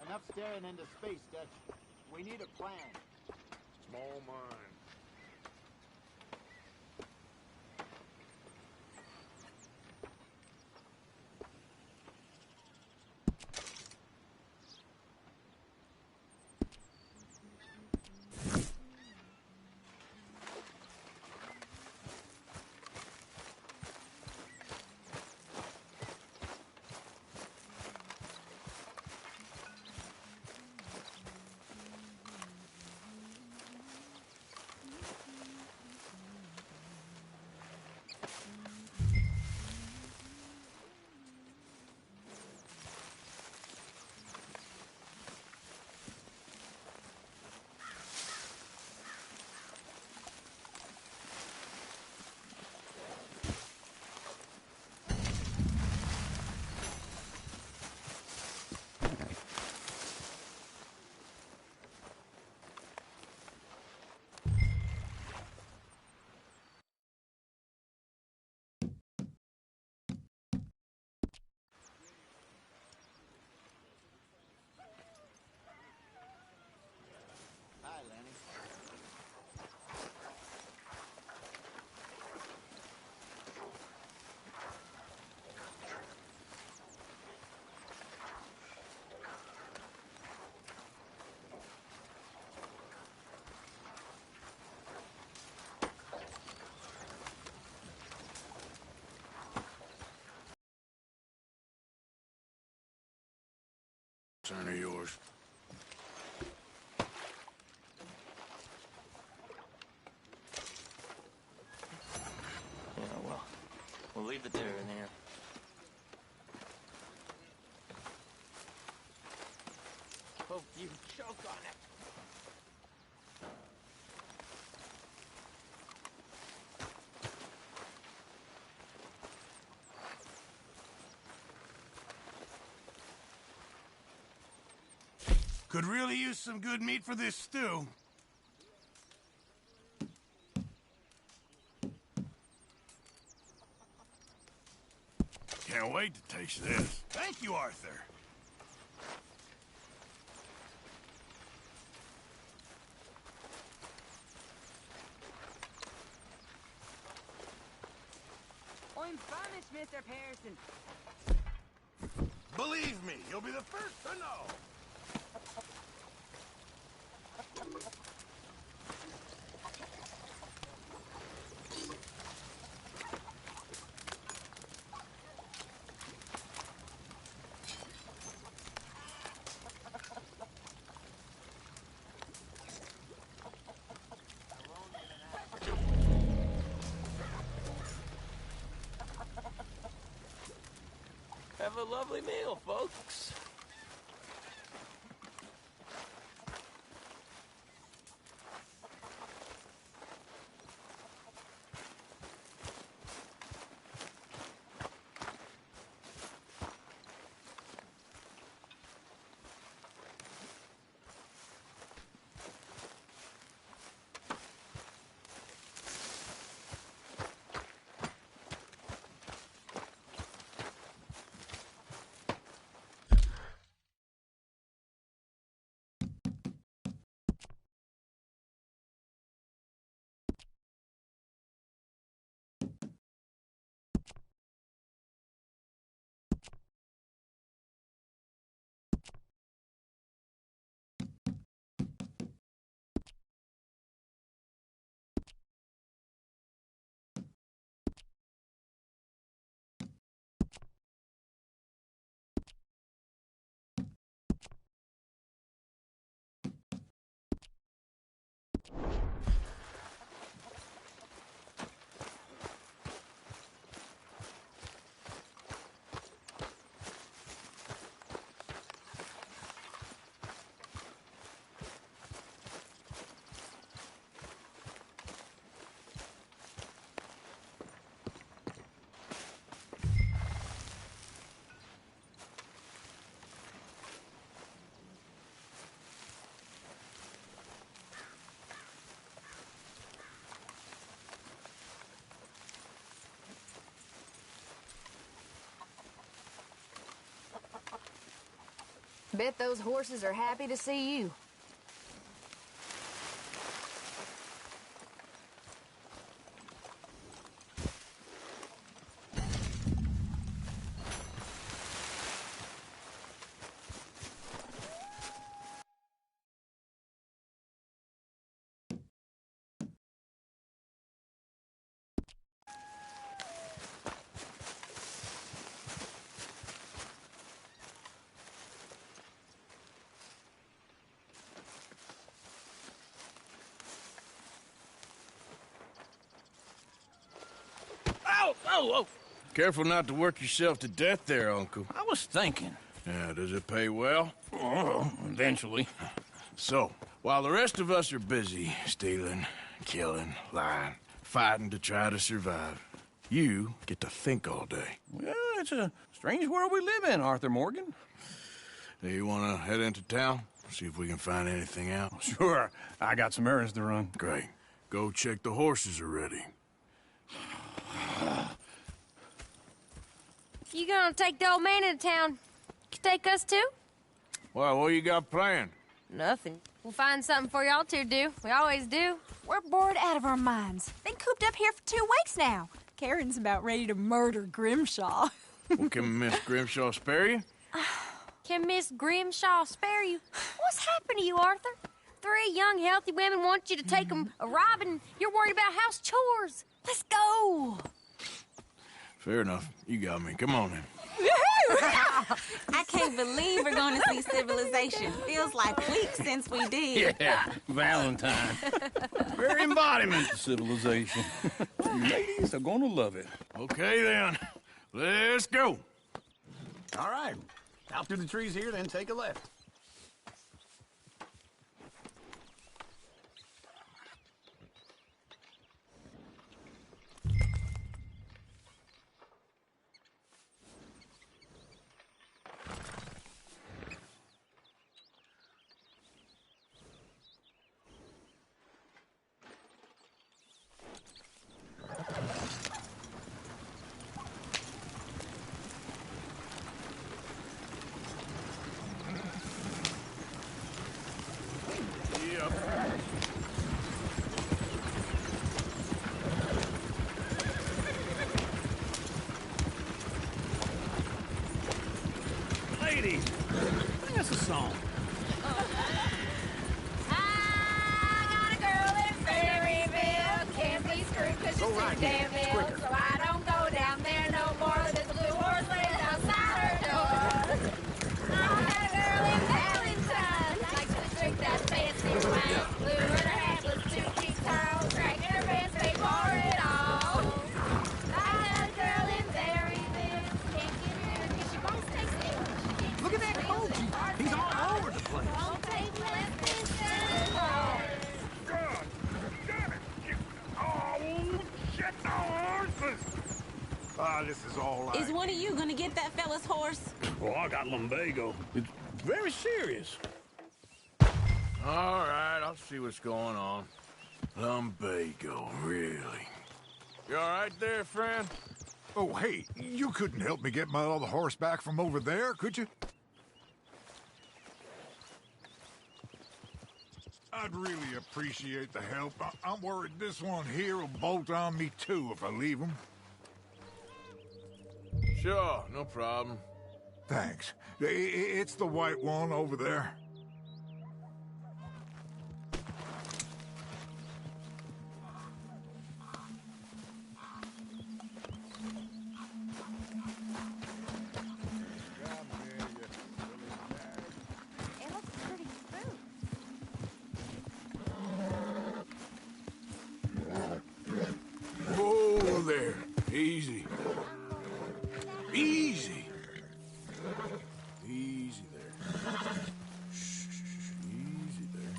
Enough staring into space, Dutch. We need a plan. Small mind. Hi, Lanny. Son of yours. Yeah, well, we'll leave it there in here. Hope you choke on it. Could really use some good meat for this stew. Can't wait to taste this. Thank you, Arthur. I'm famished, Mr. Pearson. Believe me, you'll be the first to know. have a lovely meal, folks. Bet those horses are happy to see you. Oh! Careful not to work yourself to death there, Uncle. I was thinking. Yeah, does it pay well? Oh, eventually. So, while the rest of us are busy stealing, killing, lying, fighting to try to survive, you get to think all day. Well, it's a strange world we live in, Arthur Morgan. Do you want to head into town? See if we can find anything out? Sure. I got some errands to run. Great. Go check the horses are ready. You gonna take the old man into town? You take us too? Well, what you got planned? Nothing. We'll find something for y'all to do. We always do. We're bored out of our minds. Been cooped up here for 2 weeks now. Karen's about ready to murder Grimshaw. Well, can Miss Grimshaw spare you? Can Miss Grimshaw spare you? What's happened to you, Arthur? 3 young, healthy women want you to take them a robbing. You're worried about house chores. Let's go. Fair enough. You got me. Come on then. I can't believe we're going to see civilization. Feels like weeks since we did. Yeah, Valentine. Very embodiment of civilization. You ladies are gonna love it. Okay then. Let's go. All right. Out through the trees here, then take a left. Ladies, sing us a song. I got a girl in Ferryville. Can't be screwed 'cause she's too damn ill. So I don't go down there no more. There's a blue horse laid outside her door. I had a girl in Valentine. Likes to drink that fancy wine. Blue in her hat was 2 feet tall. Dragging her pants paid for it all. I had a girl in Ferryville. Can't get her 'cause she wants place. Oh, shit, no horses! Ah, this is all right. Is one of you gonna get that fella's horse? Well, I got lumbago. It's very serious. All right, I'll see what's going on. Lumbago, really? You all right there, friend? Oh, hey, you couldn't help me get my other horse back from over there, could you? I'd really appreciate the help. I'm worried this one here will bolt on me too if I leave him. Sure, no problem. Thanks. It's the white one over there. It looks pretty smooth. Whoa there. Easy. Easy. Easy there. Shh, easy there.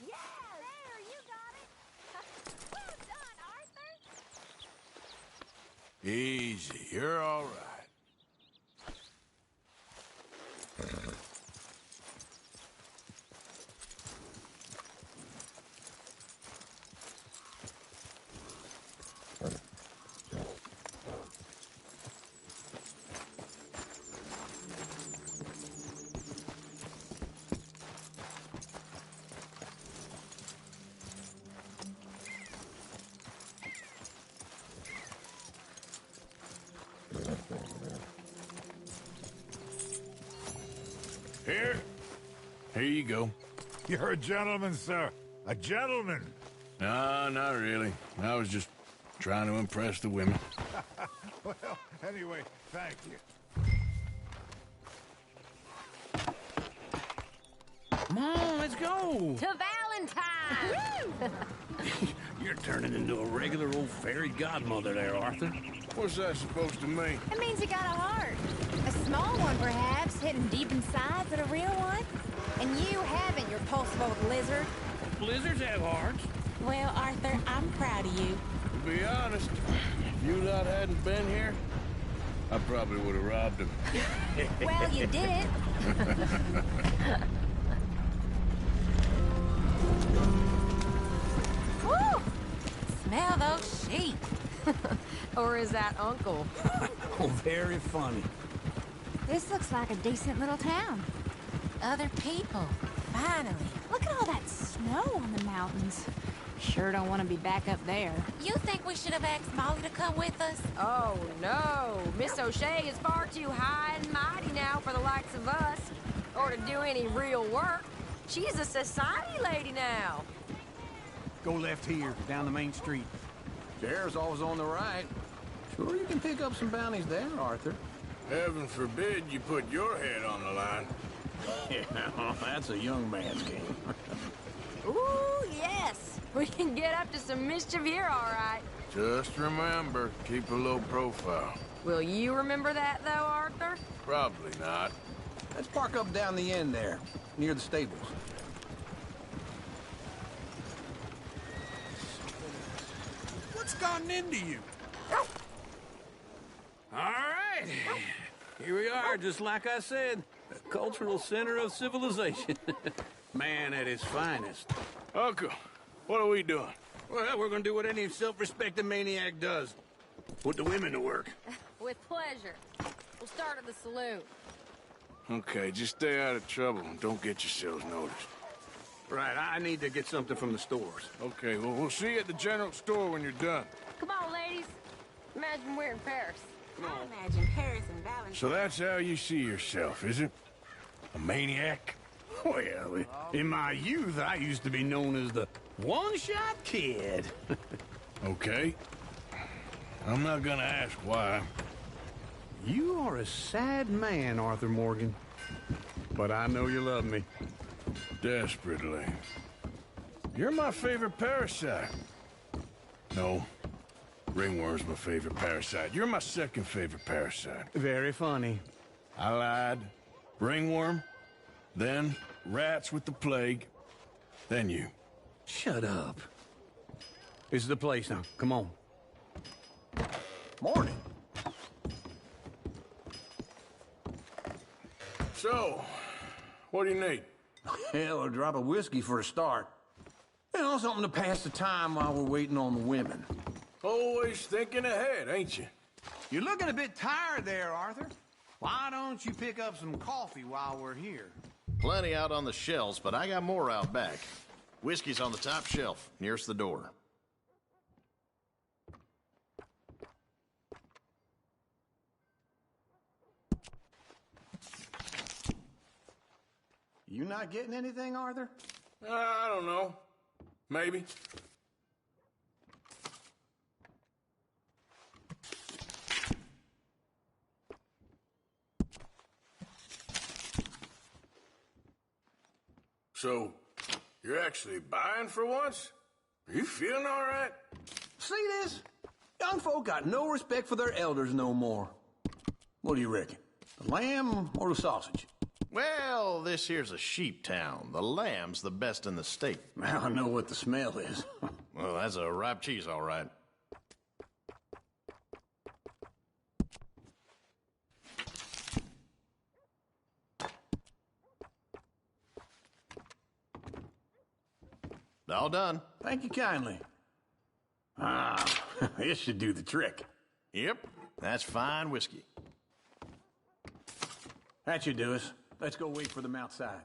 Yeah, there, you got it. Well done, Arthur. Easy. You're all right. Here you go. You're a gentleman, sir. A gentleman. No, not really. I was just trying to impress the women. Well, anyway, thank you. Come on, let's go. To Valentine! You're turning into a regular old fairy godmother there, Arthur. What's that supposed to mean? It means you got a heart. A small one, perhaps, hidden deep inside, but a real one. And you haven't, you repulsive old lizard. Lizards have hearts. Well, Arthur, I'm proud of you. To be honest, if you lot hadn't been here, I probably would have robbed him. Well, you did it. Woo! Smell those sheep. Or is that Uncle? Oh, very funny. This looks like a decent little town. Other people. Finally. Look at all that snow on the mountains. Sure don't want to be back up there. You think we should have asked Molly to come with us? Oh, no. Miss O'Shea is far too high and mighty now for the likes of us. Or to do any real work. She's a society lady now. Go left here, down the main street. Sheriff's always on the right. Sure you can pick up some bounties there, Arthur. Heaven forbid you put your head on the line. Yeah, that's a young man's game. Ooh, yes. We can get up to some mischief here, all right. Just remember, keep a low profile. Will you remember that, though, Arthur? Probably not. Let's park up down the end there, near the stables. What's gotten into you? All right. Here we are, just like I said. A cultural center of civilization. Man at his finest. Uncle, what are we doing? Well, we're gonna do what any self-respecting maniac does. Put the women to work. With pleasure. We'll start at the saloon. Okay, just stay out of trouble and don't get yourselves noticed. Right, I need to get something from the stores. Okay, well, we'll see you at the general store when you're done. Come on, ladies. Imagine we're in Paris. I imagine Paris and Valentine. So that's how you see yourself, is it? A maniac? Well, in my youth, I used to be known as the one-shot kid. Okay. I'm not gonna ask why. You are a sad man, Arthur Morgan. But I know you love me. Desperately. You're my favorite parasite. No. Ringworm's my favorite parasite. You're my second favorite parasite. Very funny. I lied. Ringworm, then rats with the plague, then you. Shut up. This is the place now. Come on. Morning. So, what do you need? Hell, a drop of whiskey for a start. You know, something to pass the time while we're waiting on the women. Always thinking ahead, ain't you? You're looking a bit tired there, Arthur. Why don't you pick up some coffee while we're here? Plenty out on the shelves, but I got more out back. Whiskey's on the top shelf, nearest the door. You not getting anything, Arthur? I don't know. Maybe. So, you're actually buying for once? Are you feeling all right? See this? Young folk got no respect for their elders no more. What do you reckon? The lamb or the sausage? Well, this here's a sheep town. The lamb's the best in the state. Now I know what the smell is. Well, that's a ripe cheese, all right. All done. Thank you kindly. Ah, this should do the trick. Yep, that's fine whiskey. That should do us. Let's go wait for them outside.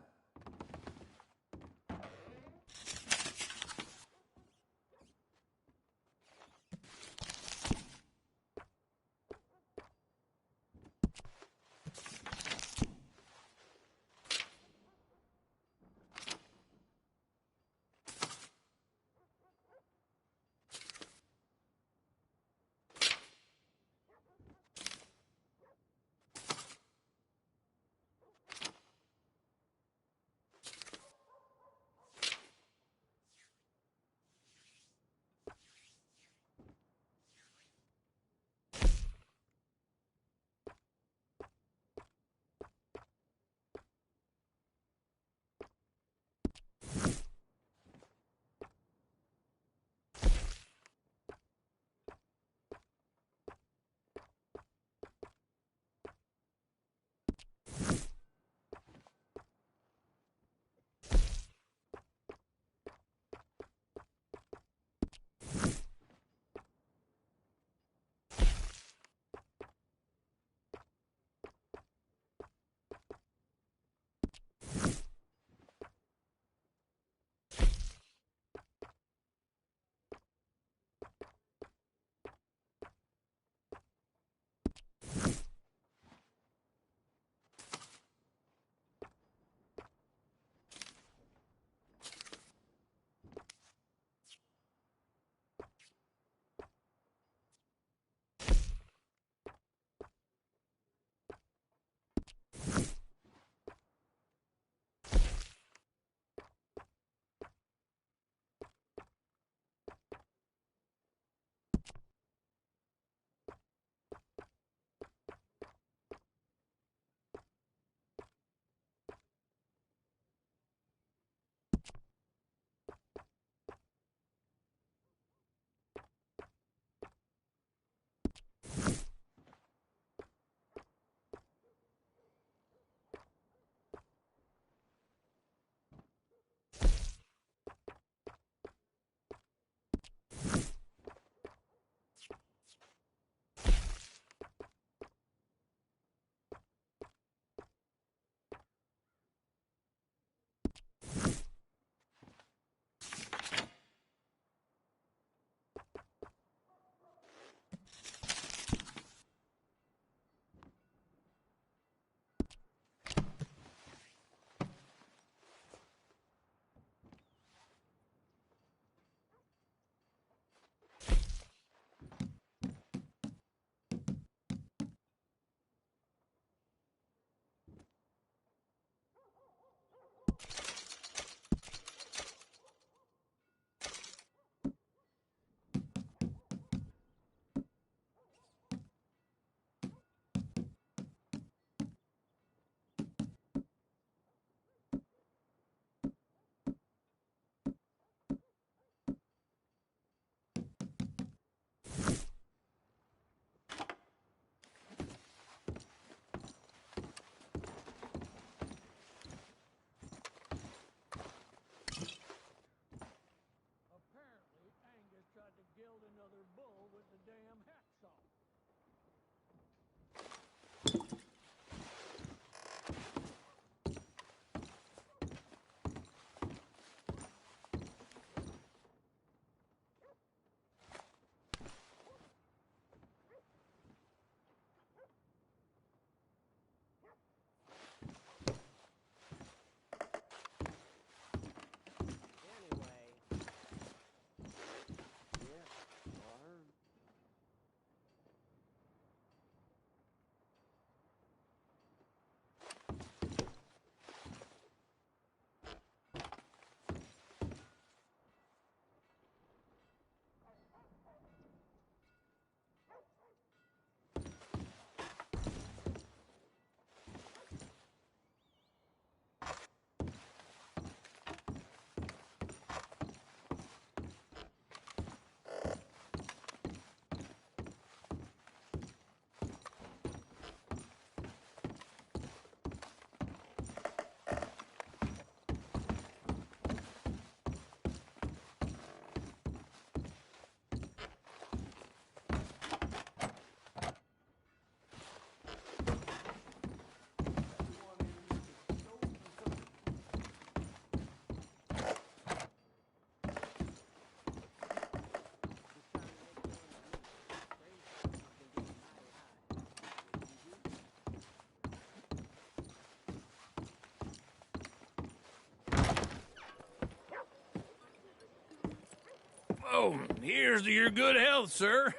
So, here's to your good health, sir.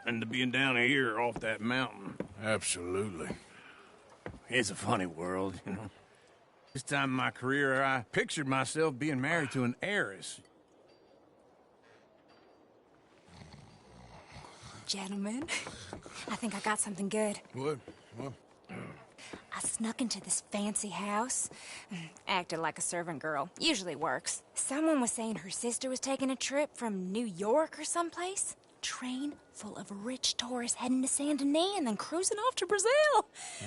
And to being down here off that mountain. Absolutely. It's a funny world, you know. This time in my career, I pictured myself being married to an heiress. Gentlemen, I think I got something good. What? I snuck into this fancy house. Acted like a servant girl. Usually works. Someone was saying her sister was taking a trip from New York or someplace. Train full of rich tourists heading to Saint Denis and then cruising off to Brazil.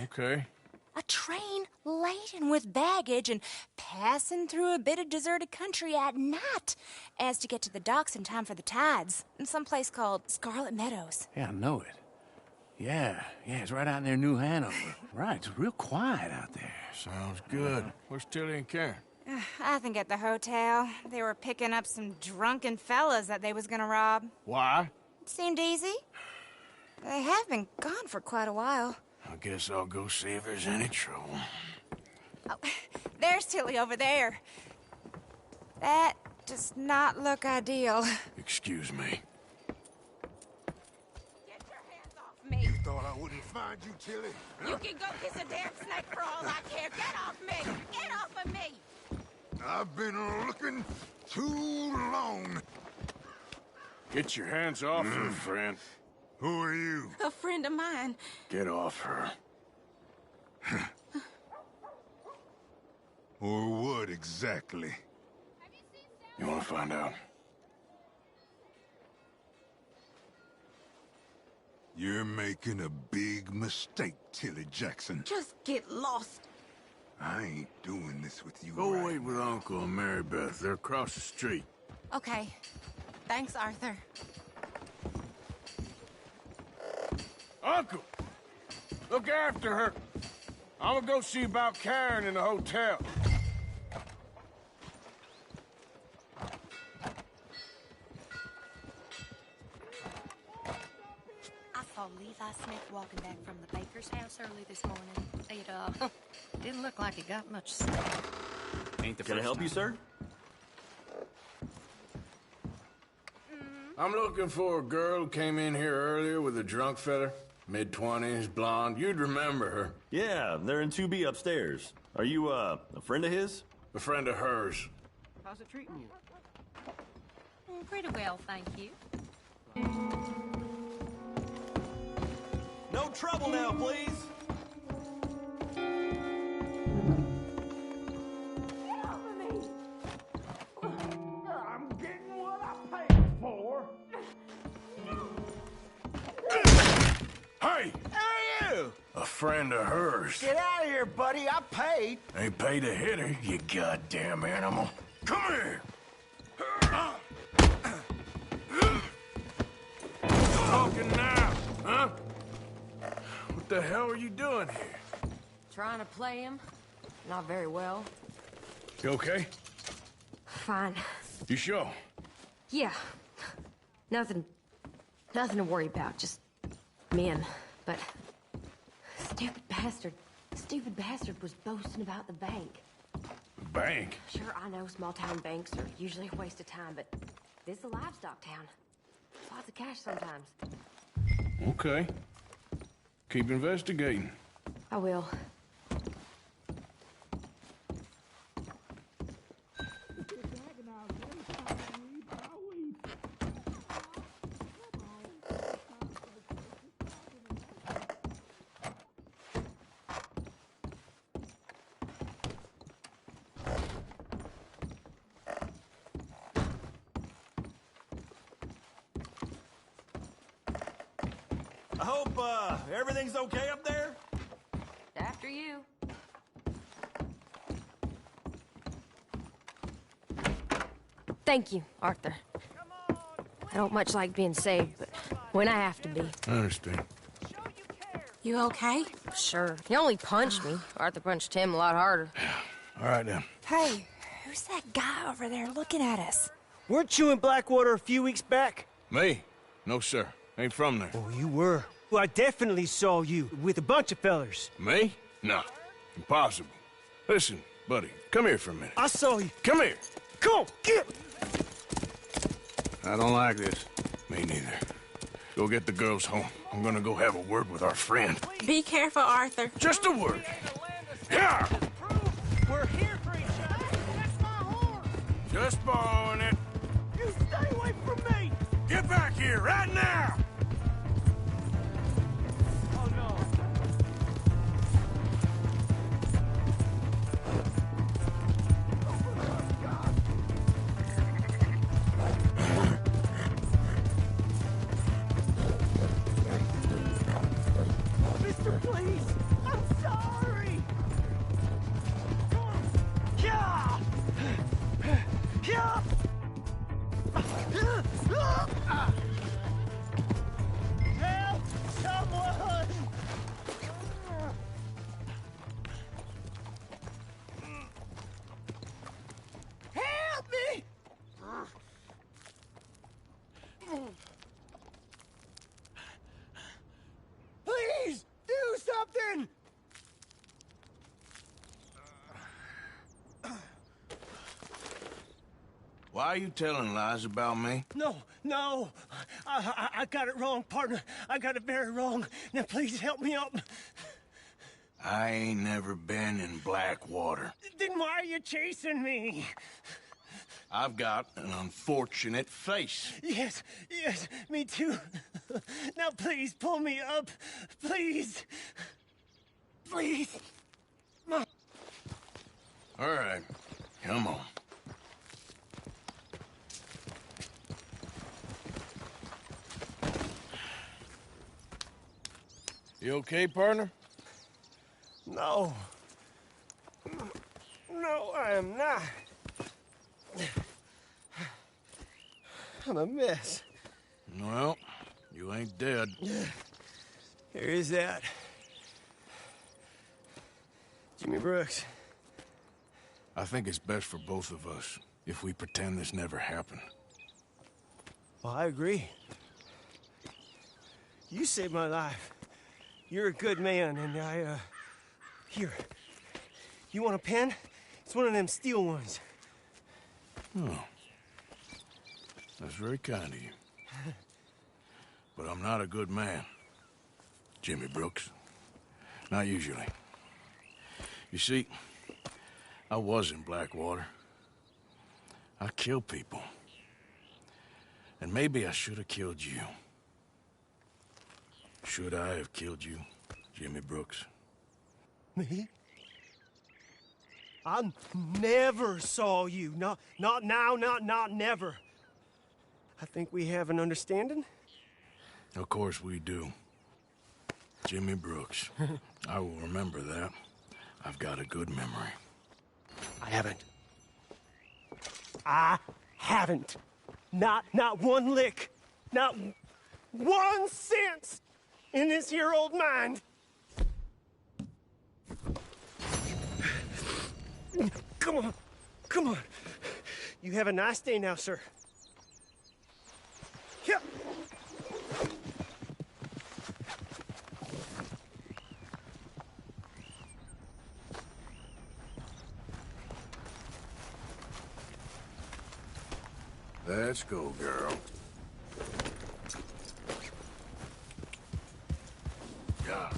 Okay. A train laden with baggage and passing through a bit of deserted country at night as to get to the docks in time for the tides in some place called Scarlet Meadows. Yeah, I know it. Yeah, it's right out near New Hanover. Right, it's real quiet out there. Sounds good. Where's Tilly and Karen? I think at the hotel. They were picking up some drunken fellas that they was gonna rob. Why? Seemed easy. They have been gone for quite a while. I guess I'll go see if there's any trouble. Oh, there's Tilly over there. That does not look ideal. Excuse me. Me. You thought I wouldn't find you, Tilly? You can go kiss a damn snake for all I care. Get off me! Get off of me! I've been looking too long. Get your hands off her, friend. Who are you? A friend of mine. Get off her. Or what exactly? You want to find out? You're making a big mistake, Tilly Jackson. Just get lost. I ain't doing this with you. Go wait with Uncle and Mary Beth. They're across the street. Okay. Thanks, Arthur. Uncle! Look after her. I'm gonna go see about Karen in the hotel. I saw Levi Smith walking back from the baker's house early this morning. It, didn't look like he got much sleep. Ain't the Can I help you, sir? I'm looking for a girl who came in here earlier with a drunk fella. Mid-20s, blonde. You'd remember her. Yeah, they're in 2B upstairs. Are you, a friend of his? A friend of hers. How's it treating you? Pretty well, thank you. No trouble now, please. I'm getting what I paid for. Hey! Who are you? A friend of hers. Get out of here, buddy. I paid. Ain't paid to hit her, you goddamn animal. Come here! Talking now, huh? What the hell are you doing here? Trying to play him. Not very well. You okay? Fine. You sure? Yeah. Nothing to worry about. Just men. But stupid bastard was boasting about the bank. Bank? Sure, I know small-town banks are usually a waste of time, but this is a livestock town. Lots of cash sometimes. Okay. Keep investigating. I will. I hope, everything's okay up there? After you. Thank you, Arthur. I don't much like being saved, but when I have to be. I understand. You okay? Sure. He only punched me. Arthur punched him a lot harder. All right, then. Hey, who's that guy over there looking at us? Weren't you in Blackwater a few weeks back? Me? No, sir. Ain't from there. Oh, you were. Well, I definitely saw you with a bunch of fellers. Me? No. Impossible. Listen, buddy, come here for a minute. I saw you. Come here. Come on, get! I don't like this. Me neither. Go get the girls home. I'm gonna go have a word with our friend. Be careful, Arthur. Just a word. Yeah! We're here for each other. That's my horse. Just borrowing it. You stay away from me. Get back here right now! Oh, no. Mister, please. I'm sorry. Yeah. Yeah. Help someone. Help me. Please do something. Why are you telling lies about me? No. I got it wrong, partner. I got it very wrong. Now, please help me up. I ain't never been in Blackwater. Then why are you chasing me? I've got an unfortunate face. Yes, me too. Now, please, pull me up. Please. Please. All right, come on. You okay, partner? No. No, I am not. I'm a mess. Well, you ain't dead. Here is that. Jimmy Brooks. I think it's best for both of us if we pretend this never happened. Well, I agree. You saved my life. You're a good man, and Here. You want a pen? It's one of them steel ones. Oh. That's very kind of you. But I'm not a good man, Jimmy Brooks. Not usually. You see, I was in Blackwater. I killed people. And maybe I should have killed you. Should I have killed you, Jimmy Brooks? Me? I never saw you. Not now, not never. I think we have an understanding. Of course we do. Jimmy Brooks. I will remember that. I've got a good memory. I haven't. Not one lick. Not 1 cent in this here old mind. Come on. You have a nice day now, sir. Yeah. Let's go, girl. Yeah.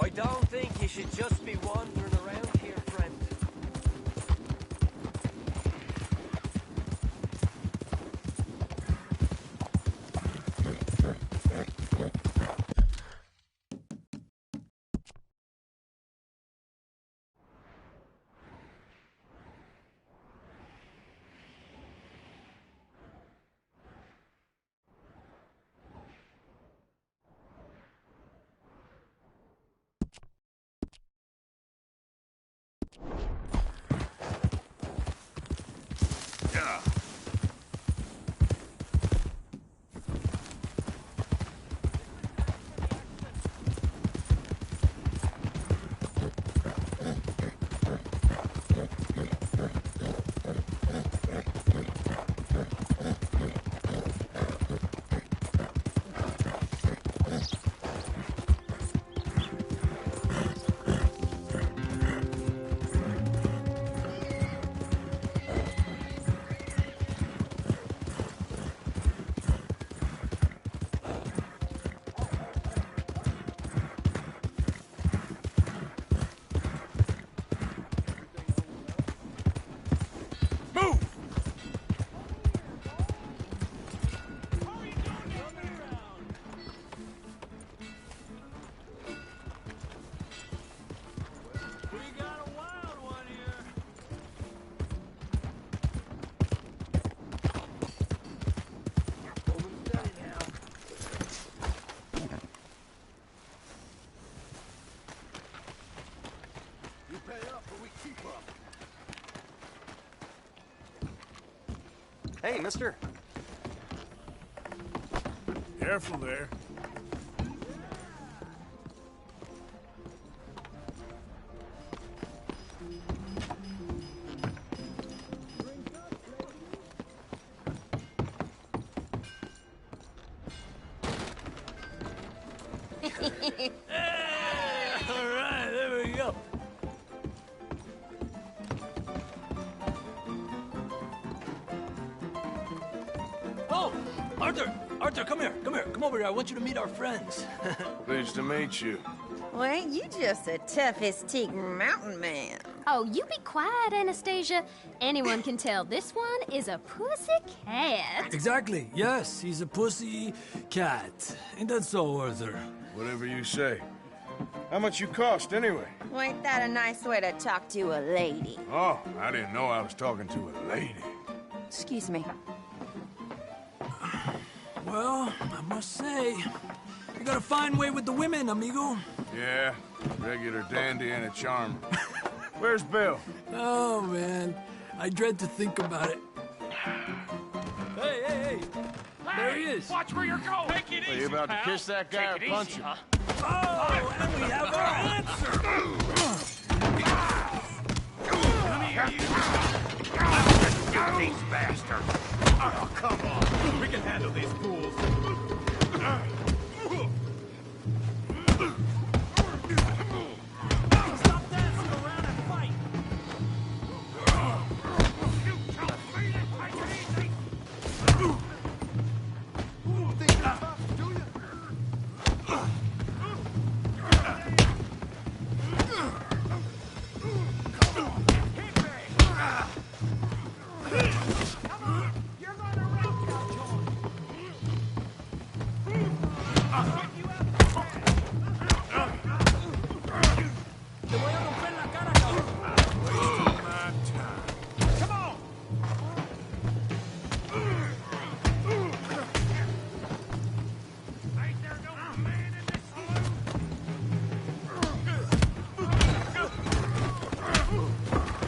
I don't think you should just be wandering Hey, mister. Careful there. All right, there we go. Oh, Arthur! Arthur, come here. Come here. Come over here. I want you to meet our friends. Pleased to meet you. Well, ain't you just the toughest teak mountain man? Oh, you be quiet, Anastasia. Anyone can tell this one is a pussy cat. Exactly. Yes, he's a pussy cat. Ain't that so, Arthur? Whatever you say. How much you cost, anyway? Well, ain't that a nice way to talk to a lady? Oh, I didn't know I was talking to a lady. Excuse me. Well, I must say, you got a fine way with the women, amigo. Yeah, regular dandy and a charmer. Where's Bill? Oh, man. I dread to think about it. Hey, hey, hey. There he is. Watch where you're going. Take it Are easy, you about pal. to kiss that guy Take or it punch easy, him? Oh, and we have our answer. Come here, you. These bastards. Oh, come on. We can handle these fools. Stop dancing around and fight.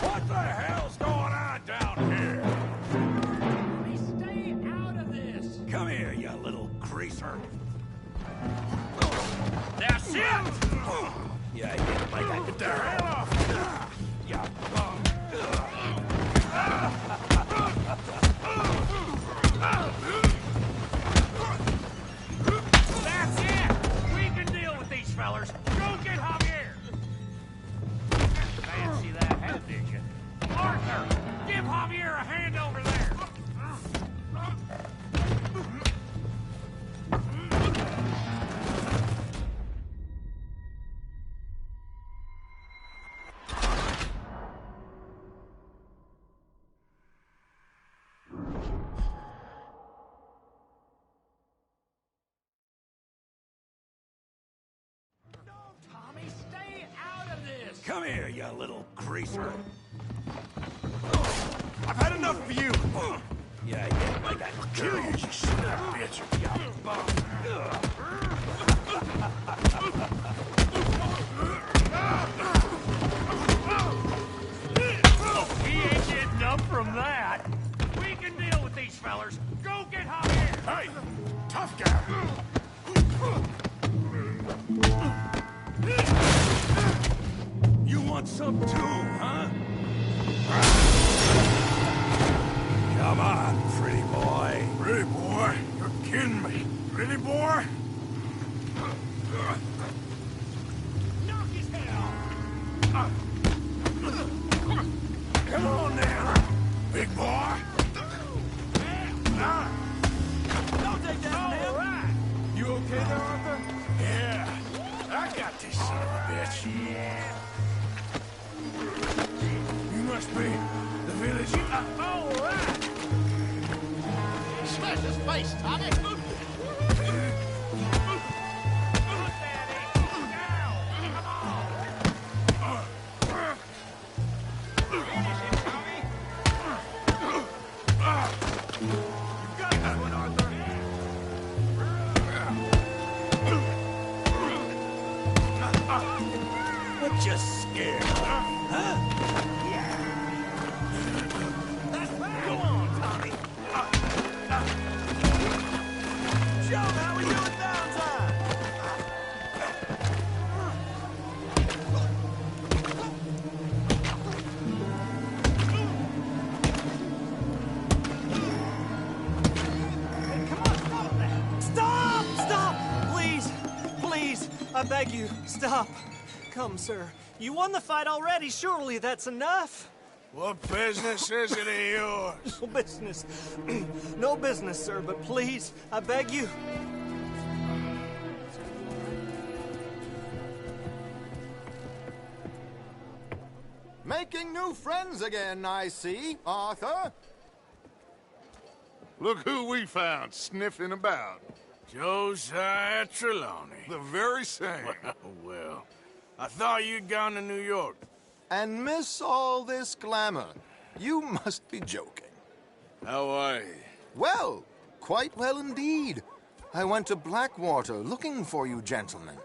What the hell's going on down here? Stay out of this. Come here, you little greaser. That's it! Yeah, like I could turn it off. Yeah. That's it! We can deal with these fellers. Go get Javier! Fancy that head, did you? Arthur, give Javier a hand over there! Tommy, stay out of this. Come here, you little greaser. I've had enough of you. Yeah, like I could kill you, you son of a bitch. He ain't getting up from that. We can deal with these fellers. Go get Javier. Hey, tough guy. You want some too, huh? Come on, pretty boy. Pretty boy? You're kidding me. Pretty boy? Knock his head off. Come on now. Big boy? Don't take that, man. All right. You okay there, Arthur? Yeah. I got this son of a bitch. Yeah. You must be the village. All right. Smash his face, Tommy! What you scared of? Huh? Yeah. Go on, Tommy. beg you, stop. Come, sir. You won the fight already. Surely that's enough. What business is it of yours? No business. No business, sir, but please, I beg you. Making new friends again, I see, Arthur. Look who we found sniffing about. Josiah Trelawney. The very same. Well, I thought you'd gone to New York. And miss all this glamour. You must be joking. How are you? Well, quite well indeed. I went to Blackwater looking for you gentlemen.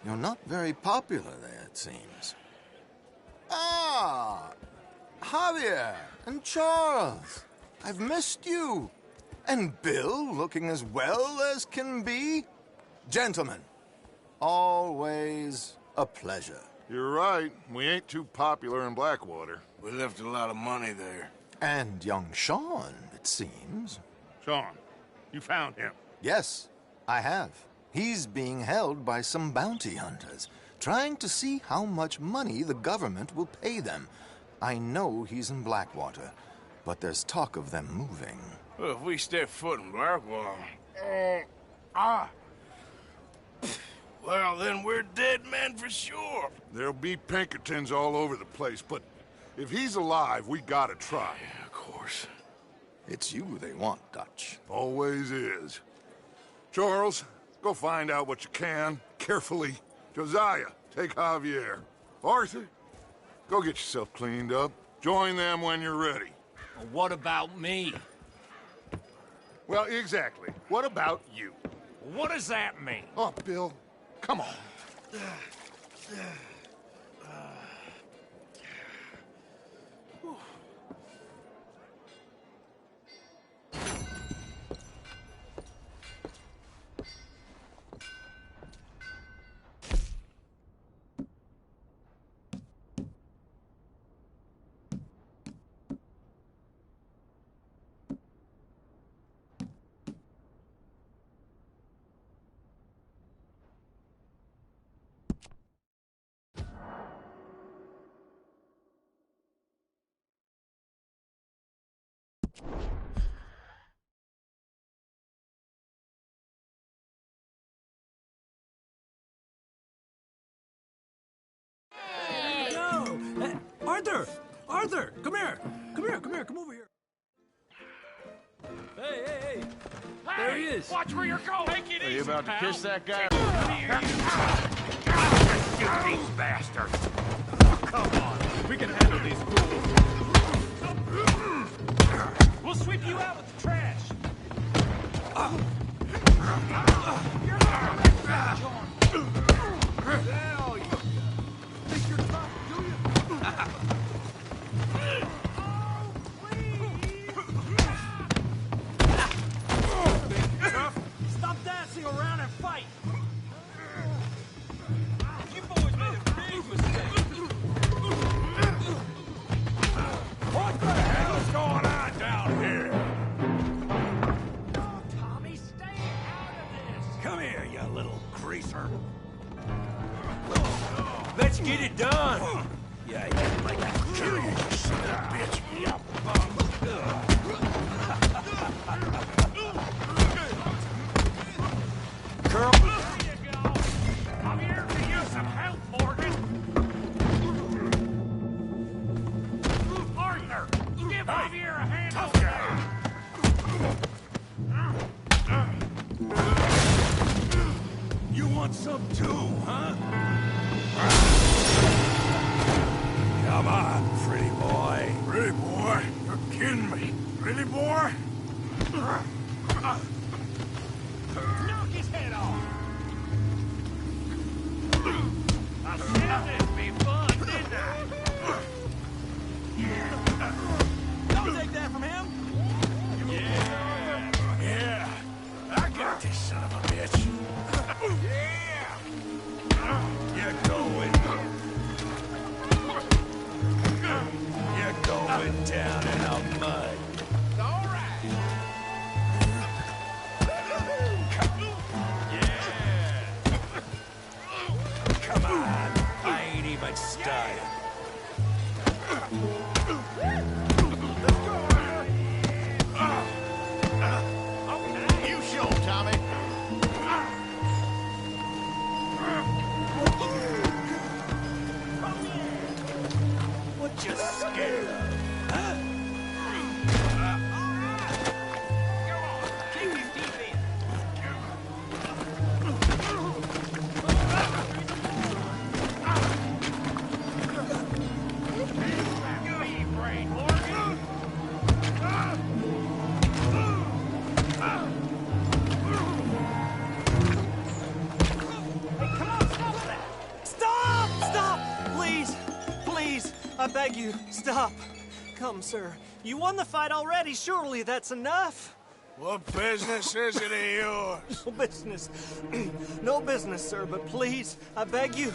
You're not very popular there, it seems. Ah, Javier and Charles. I've missed you. And Bill looking as well as can be. Gentlemen, always a pleasure. You're right. We ain't too popular in Blackwater. We left a lot of money there. And young Sean, it seems. Sean, you found him? Yes, I have. He's being held by some bounty hunters, trying to see how much money the government will pay them. I know he's in Blackwater, but there's talk of them moving. Well, if we step foot in Blackwater... Well, then we're dead men for sure. There'll be Pinkertons all over the place, but if he's alive, we gotta try. Yeah, of course. It's you they want, Dutch. Always is. Charles, go find out what you can, carefully. Josiah, take Javier. Arthur, go get yourself cleaned up. Join them when you're ready. Well, what about me? Well, exactly. What about you? What does that mean? Oh, Bill, come on. Arthur! Arthur! Come here! Come here, come here, come over here. Hey, hey, hey! There he is! Watch where you're going! Take it Are easy, you about to pal. kiss that guy? Shoot these bastards! Come on, we can handle these fools. We'll sweep you out with the trash. You're not like that, John. Hell, you think you're tough, do you? Stop dancing around and fight! You boys made a big mistake. What the hell's going on down here? Oh, Tommy, stay out of this! Come here, you little greaser. Let's get it done! Yeah, you like that. Kill you, son of a bitch. Girl! There you go. I'm here to use some help, Morgan. Arthur, give Javier a hand over there. You want some too, huh? Come on, pretty boy. Pretty boy? You're kidding me. Really, boy? Knock his head off. I said it'd be fun, didn't I? Don't take that from him. Yeah. I got this son of a bitch. Yeah. You're going. You're going down in the mud. All right. Yeah. You show 'em, Tommy. What you scared of? Huh? Keep his teeth in. You ain't afraid, Morgan. Hey, come on, stop that! Stop! Stop! Please! Please! I beg you, stop. Come, sir. You won the fight already. Surely that's enough. What business is it of yours? No business. No business, sir, but please, I beg you.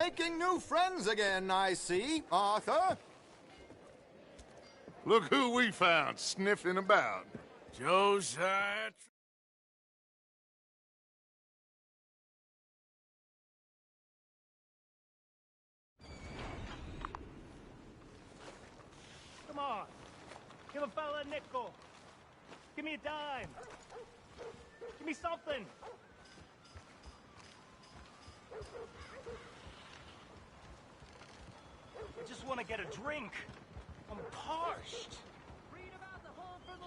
Making new friends again, I see, Arthur. Look who we found sniffing about. Josiah. Come on. Give a fella a nickel. Give me a dime. Give me something. I just want to get a drink. I'm parched. Read about the hole for the...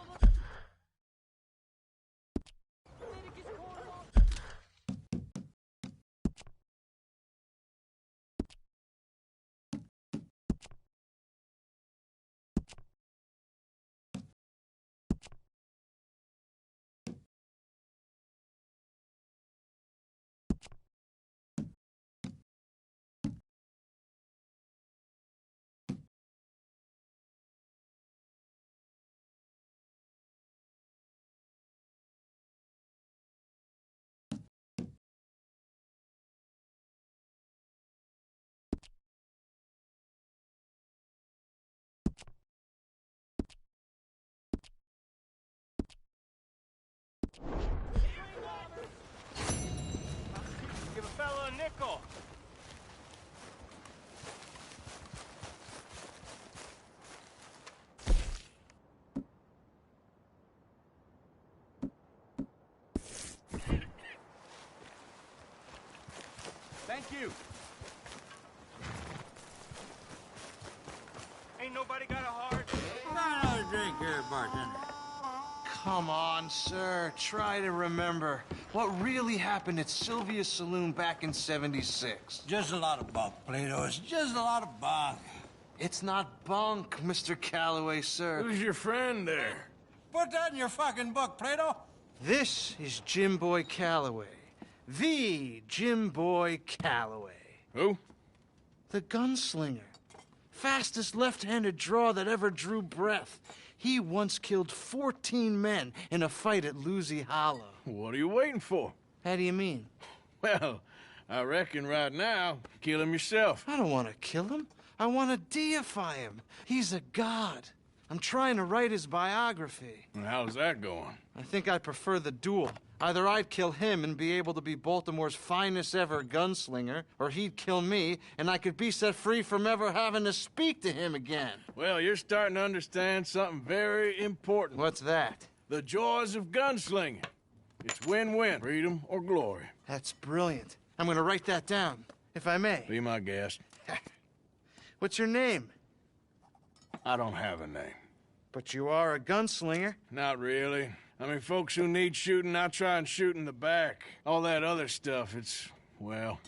Give a fella a nickel. Thank you. Ain't nobody got a heart? Another drink here, bartender. Come on, sir. Try to remember what really happened at Sylvia's Saloon back in '76. Just a lot of bunk, Plato. It's just a lot of bunk. It's not bunk, Mr. Calloway, sir. Who's your friend there? Put that in your fucking book, Plato. This is Jim Boy Calloway. The Jim Boy Calloway. Who? The gunslinger. Fastest left-handed draw that ever drew breath. He once killed 14 men in a fight at Lucy Hollow. What are you waiting for? How do you mean? Well, I reckon right now, kill him yourself. I don't want to kill him. I want to deify him. He's a god. I'm trying to write his biography. And how's that going? I think I prefer the duel. Either I'd kill him and be able to be Baltimore's finest ever gunslinger, or he'd kill me and I could be set free from ever having to speak to him again. Well, you're starting to understand something very important. What's that? The joys of gunslinging. It's win-win, freedom or glory. That's brilliant. I'm going to write that down, if I may. Be my guest. What's your name? I don't have a name. But you are a gunslinger. Not really. I mean, folks who need shooting, I try and shoot in the back. All that other stuff, it's, well,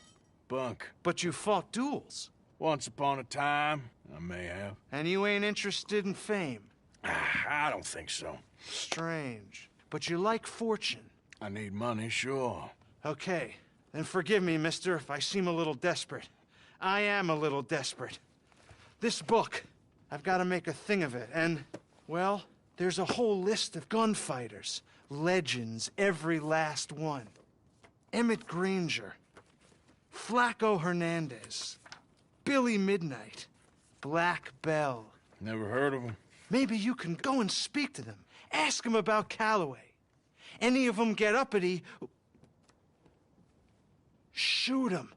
bunk. But you fought duels. Once upon a time, I may have. And you ain't interested in fame. I don't think so. Strange. but you like fortune. I need money, sure. Okay, then forgive me, mister, if I seem a little desperate. I am a little desperate. This book, I've got to make a thing of it, and, well, there's a whole list of gunfighters. Legends, every last one. Emmett Granger, Flaco Hernandez, Billy Midnight, Black Bell. Never heard of them. Maybe you can go and speak to them. Ask them about Calloway. Any of them get uppity, shoot them.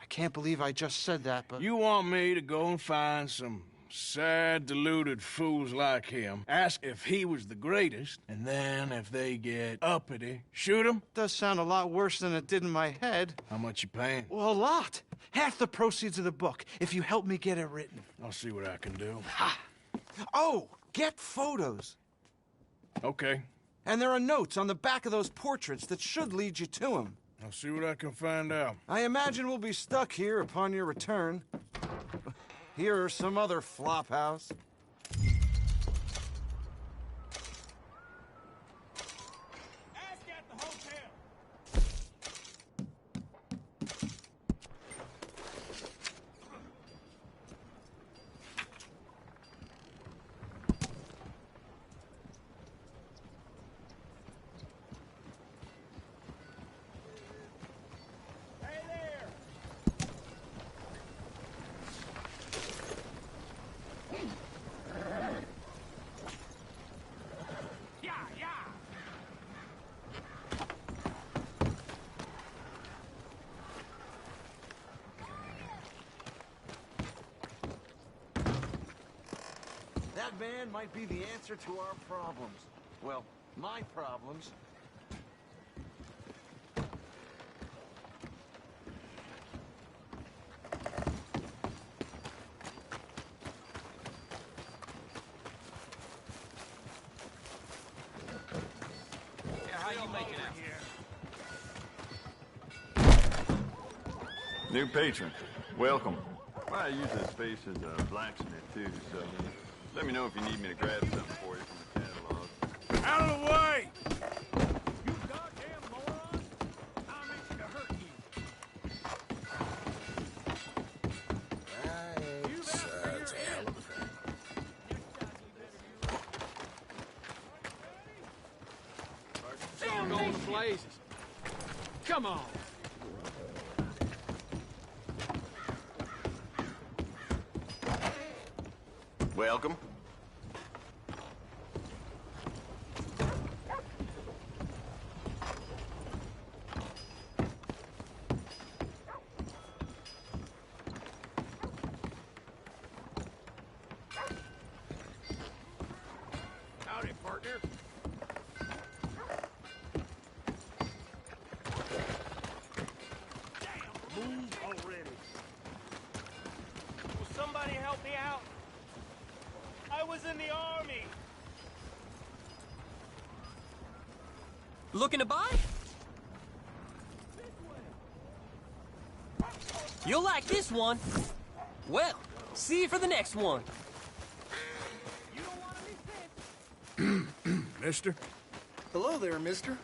I can't believe I just said that, but... You want me to go and find some sad, deluded fools like him, ask if he was the greatest, and then if they get uppity, shoot him? Does sound a lot worse than it did in my head. How much you paying? Well, a lot. Half the proceeds of the book, if you help me get it written. I'll see what I can do. Ha! Oh, get photos. Okay. And there are notes on the back of those portraits that should lead you to him. I'll see what I can find out. I imagine we'll be stuck here upon your return. Here or some other flophouse. Ask at the hotel. That van might be the answer to our problems. Well, my problems. How you making out here? New patron. Welcome. Well, I use this space as a blacksmith, too, so let me know if you need me to grab something for you from the catalog. Out of the way! You goddamn moron! I'm itching to hurt you. That's a hell of a thing. I'm going to places. Come on. Welcome. Howdy, partner. Move already. Will somebody help me out? I was in the army. Looking to buy? You'll like this one. Well, see you for the next one. Mister? Hello there, mister.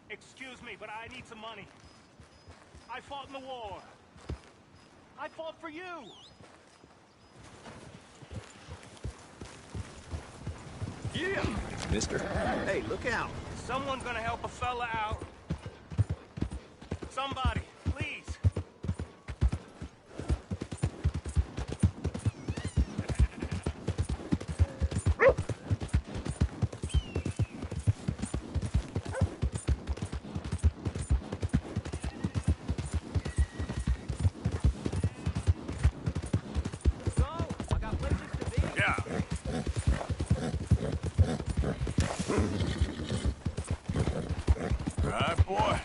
Excuse me, but I need some money. I fought in the war. I fought for you. Yeah. Mister. Hey, look out. Someone's gonna help a fella out. Somebody, please. Right, boy.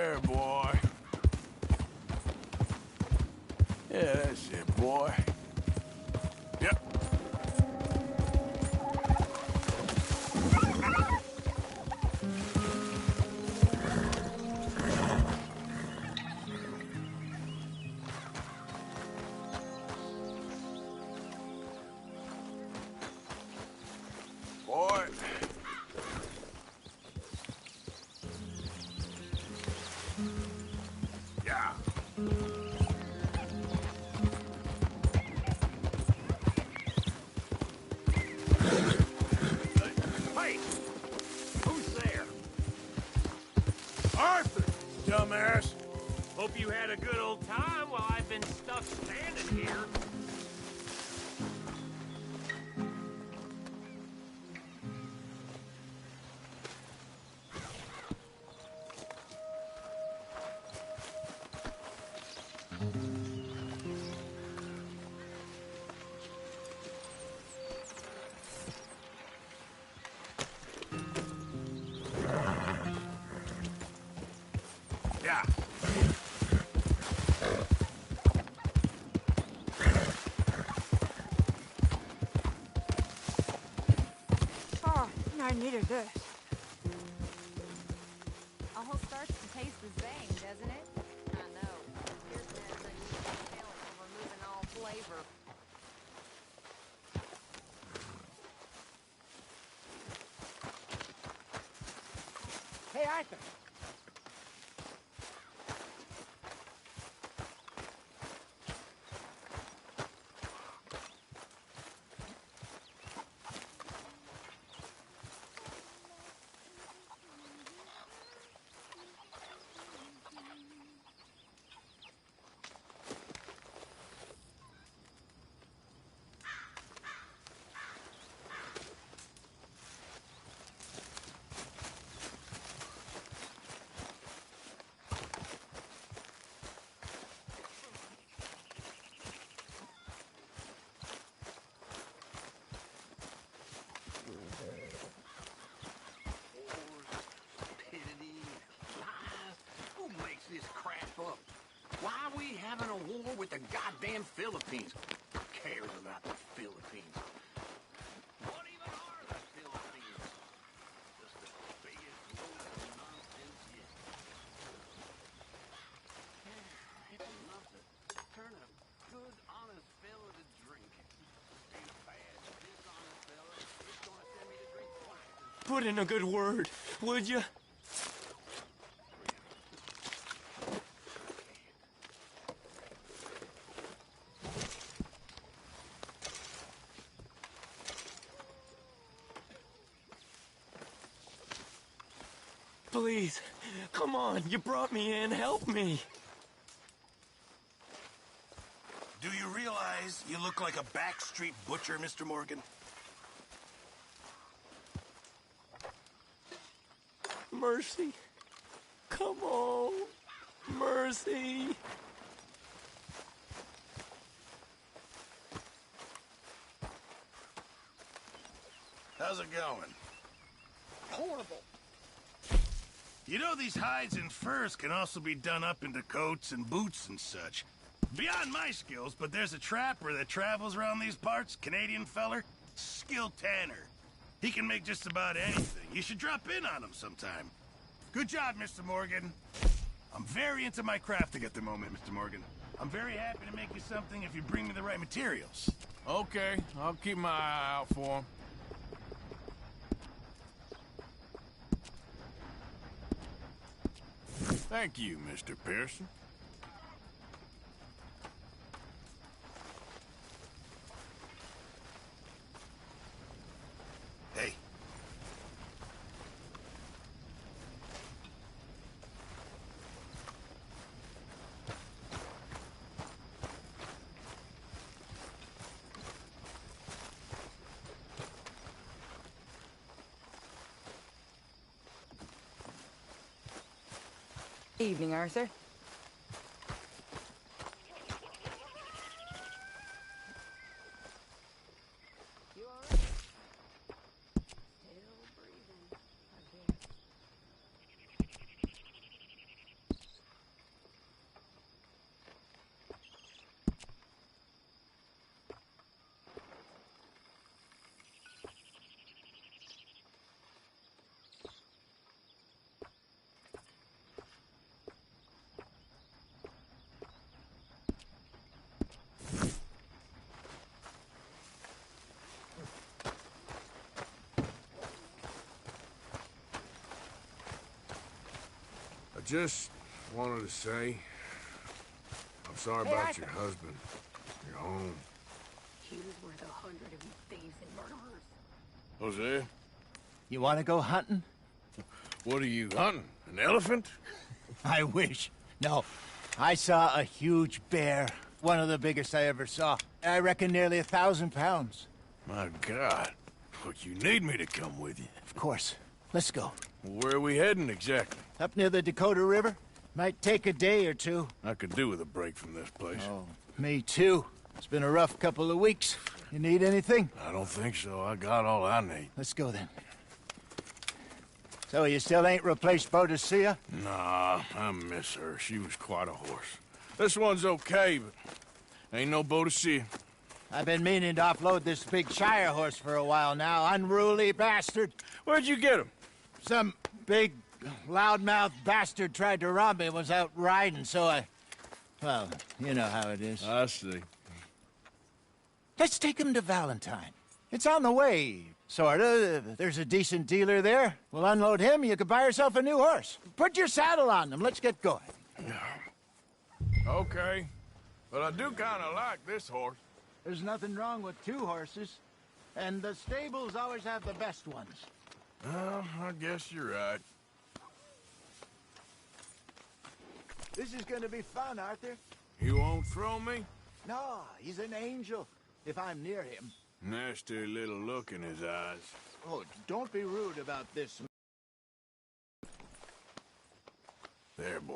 There, boy. Yeah, that's it, boy. Yep. Boy. Yeah. Hey! Who's there? Arthur! Dumbass. Hope you had a good old time while I've been stuck standing here. Yeah. Oh, I needed this. Almost starts to taste the same, doesn't it? I know. Here's medicine you can tell it from removing all flavor. Hey, Arthur. Who makes this crap up? Why are we having a war with the goddamn Philippines? Who cares about the Philippines? What even are the Philippines? Just the biggest load of nonsense yet. It's enough to turn a good, honest fella to drink. A bad, dishonest fella is gonna send me to drink twice. Put in a good word, would you? Please, come on, you brought me in, help me. Do you realize you look like a backstreet butcher, Mr. Morgan? Mercy. Come on. Mercy. How's it going? Horrible. You know these hides and furs can also be done up into coats and boots and such. Beyond my skills, but there's a trapper that travels around these parts, Canadian feller, Skill Tanner. He can make just about anything. You should drop in on him sometime. Good job, Mr. Morgan. I'm very into my crafting at the moment, Mr. Morgan. I'm very happy to make you something if you bring me the right materials. Okay, I'll keep my eye out for him. Thank you, Mr. Pearson. Hey. Evening, Arthur. You all right? Still breathing, I guess. just wanted to say, I'm sorry Hey, about Arthur. your husband, your home. He was worth 100 of you thieves and murderers. Jose, You want to go hunting? what are you hunting? An elephant? I wish. No. I saw a huge bear. One of the biggest I ever saw. I reckon nearly 1,000 pounds. My God. Look, you need me to come with you. Of course. Let's go. Where are we heading exactly? Up near the Dakota River. Might take a day or two. I could do with a break from this place. Oh, me too. It's been a rough couple of weeks. You need anything? I don't think so. I got all I need. Let's go then. So you still ain't replaced Boadicea? Nah, I miss her. She was quite a horse. This one's okay, but ain't no Boadicea. I've been meaning to offload this big Shire horse for a while now. Unruly bastard. Where'd you get him? Some big, loudmouth bastard tried to rob me, was out riding, so I... Well, you know how it is. I see. Let's take him to Valentine. It's on the way, sorta. There's a decent dealer there. We'll unload him, you could buy yourself a new horse. Put your saddle on him, let's get going. Okay. But I do kind of like this horse. There's nothing wrong with two horses. And the stables always have the best ones. Well, I guess you're right. This is gonna be fun, Arthur. You won't throw me? No, he's an angel, if I'm near him. Nasty little look in his eyes. Oh, don't be rude about this. There, boy.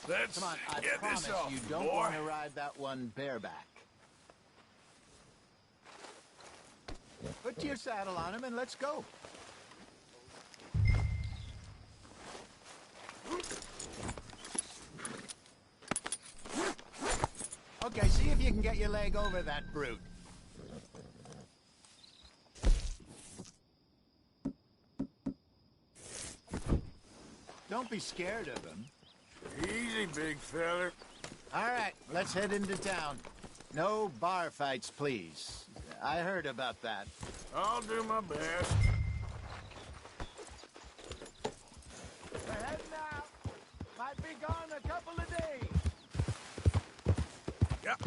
Let's Come on, I get promise this off, you don't boy. want to ride that one bareback. Put your saddle on him and let's go. Okay, see if you can get your leg over that brute. Don't be scared of him. Easy, big feller. All right, let's head into town. No bar fights, please. I heard about that. I'll do my best. We're heading out. Might be gone a couple of days. Yep.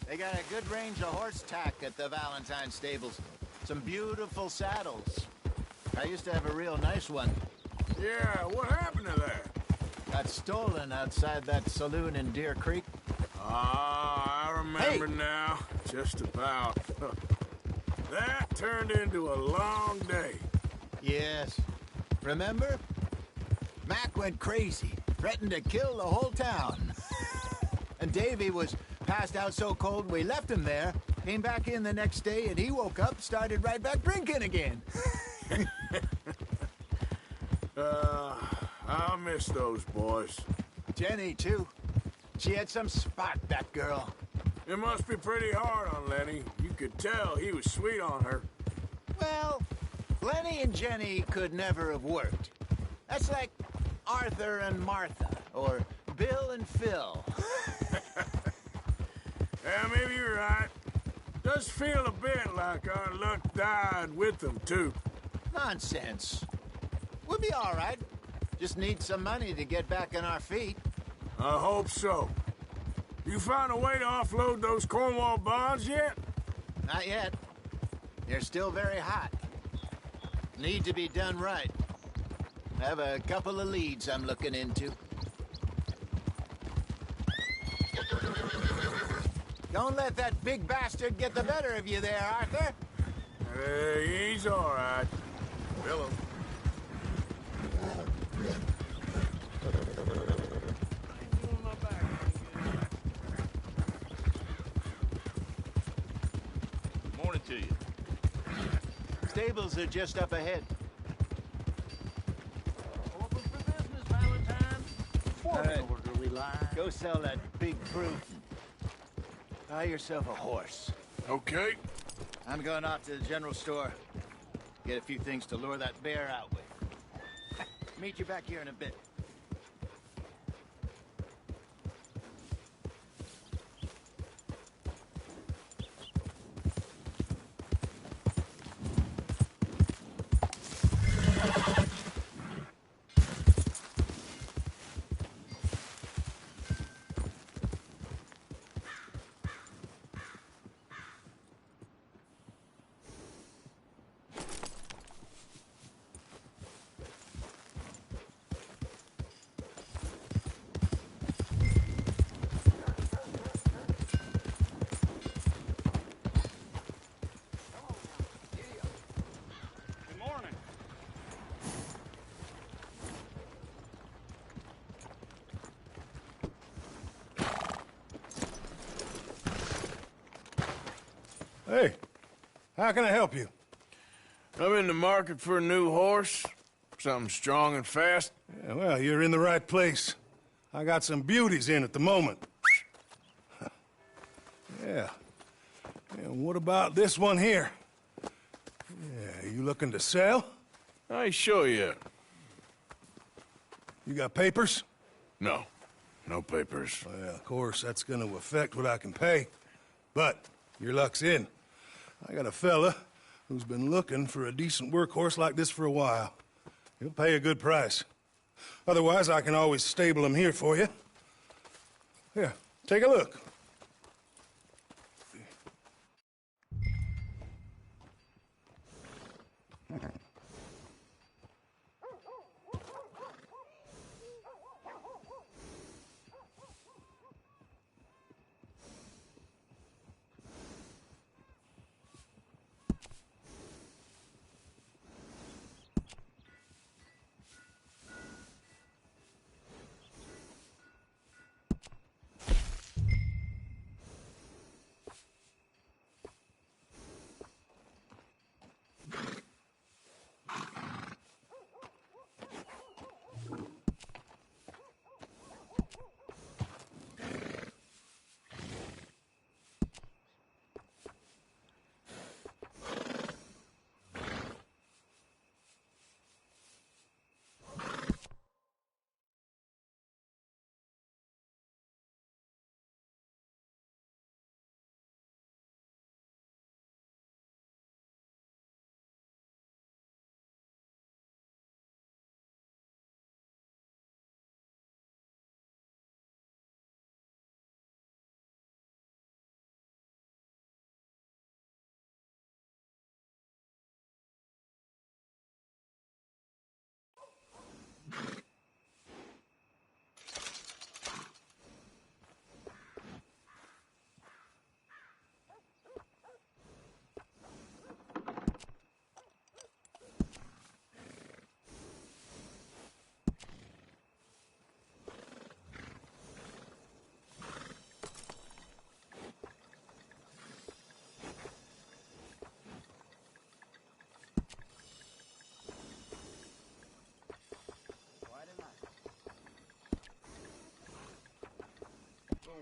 They got a good range of horse tack at the Valentine stables. Some beautiful saddles. I used to have a real nice one. Yeah, what happened to that? Got stolen outside that saloon in Deer Creek. Ah, I remember now. Just about. That turned into a long day. Yes. Remember? Mac went crazy, threatened to kill the whole town. And Davy was passed out so cold we left him there, came back in the next day, and he woke up, started right back drinking again. I miss those boys. Jenny, too. She had some spot, that girl. It must be pretty hard on Lenny. You could tell he was sweet on her. Well, Lenny and Jenny could never have worked. That's like Arthur and Martha, or Bill and Phil. Yeah, maybe you're right. Does feel a bit like our luck died with them, too. Nonsense. We'll be all right. Just need some money to get back on our feet. I hope so. You found a way to offload those Cornwall bonds yet? Not yet. They're still very hot. Need to be done right. I have a couple of leads I'm looking into. Don't let that big bastard get the better of you there, Arthur. He's all right. Hello. Morning to you. Stables are just up ahead. Open for business, Valentine. All right. Orderly line. Go sell that big brute. Buy yourself a horse. Okay. I'm going off to the general store. Get a few things to lure that bear out with. Meet you back here in a bit. Hey, how can I help you? I'm in the market for a new horse. Something strong and fast. Yeah, well, you're in the right place. I got some beauties in at the moment. Yeah. And what about this one here? Yeah, you looking to sell? I ain't sure yet. You got papers? No. No papers. Well, of course, that's gonna affect what I can pay. But your luck's in. I got a fella who's been looking for a decent workhorse like this for a while. He'll pay a good price. Otherwise, I can always stable him here for you. Here, take a look.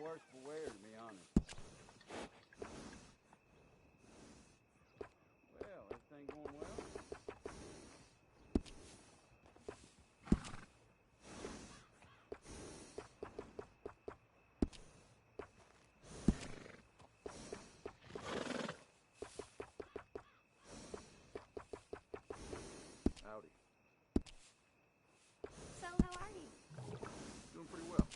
Worse for wear, to be honest. Well, everything going well? Howdy. So, how are you? Doing pretty well.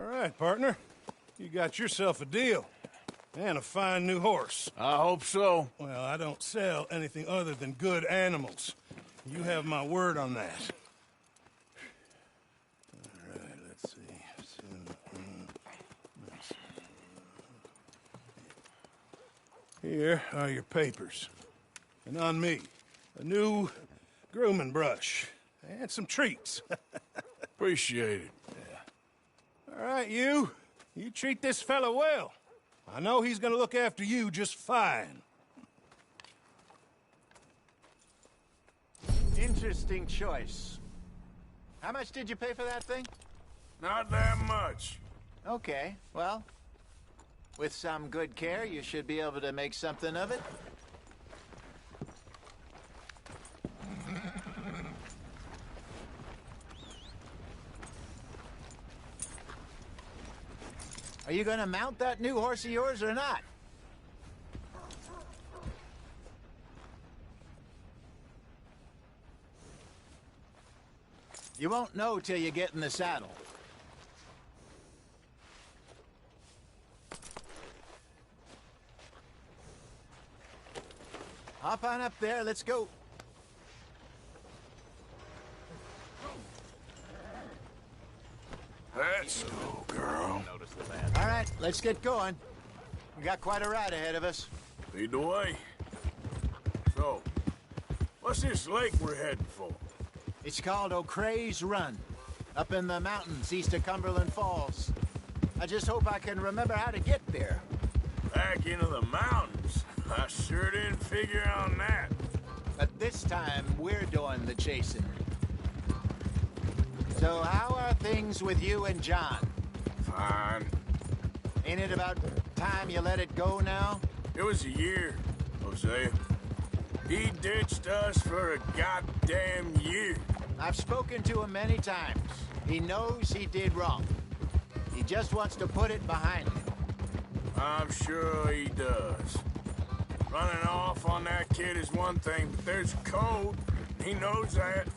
All right, partner. You got yourself a deal. And a fine new horse. I hope so. Well, I don't sell anything other than good animals. You have my word on that. All right, let's see. Here are your papers. And on me, a new grooming brush. And some treats. Appreciate it. Yeah. All right, you. You treat this fella well. I know he's gonna look after you just fine. Interesting choice. How much did you pay for that thing? Not that much. Okay, well, with some good care, you should be able to make something of it. Are you gonna mount that new horse of yours or not? You won't know till you get in the saddle. Hop on up there, let's go. Let's go, girl. All right, let's get going. We got quite a ride ahead of us. Lead the way. So, what's this lake we're heading for? It's called O'Creagh's Run, up in the mountains east of Cumberland Falls. I just hope I can remember how to get there. Back into the mountains? I sure didn't figure on that. But this time, we're doing the chasing. So how are things with you and John? Fine. Ain't it about time you let it go now? It was a year, Hosea. He ditched us for a goddamn year. I've spoken to him many times. He knows he did wrong. He just wants to put it behind him. I'm sure he does. Running off on that kid is one thing, but there's code. He knows that.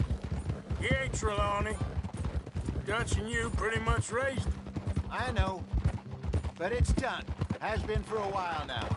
He ain't Trelawney. Dutch and you pretty much raised him. I know. But it's done. Has been for a while now.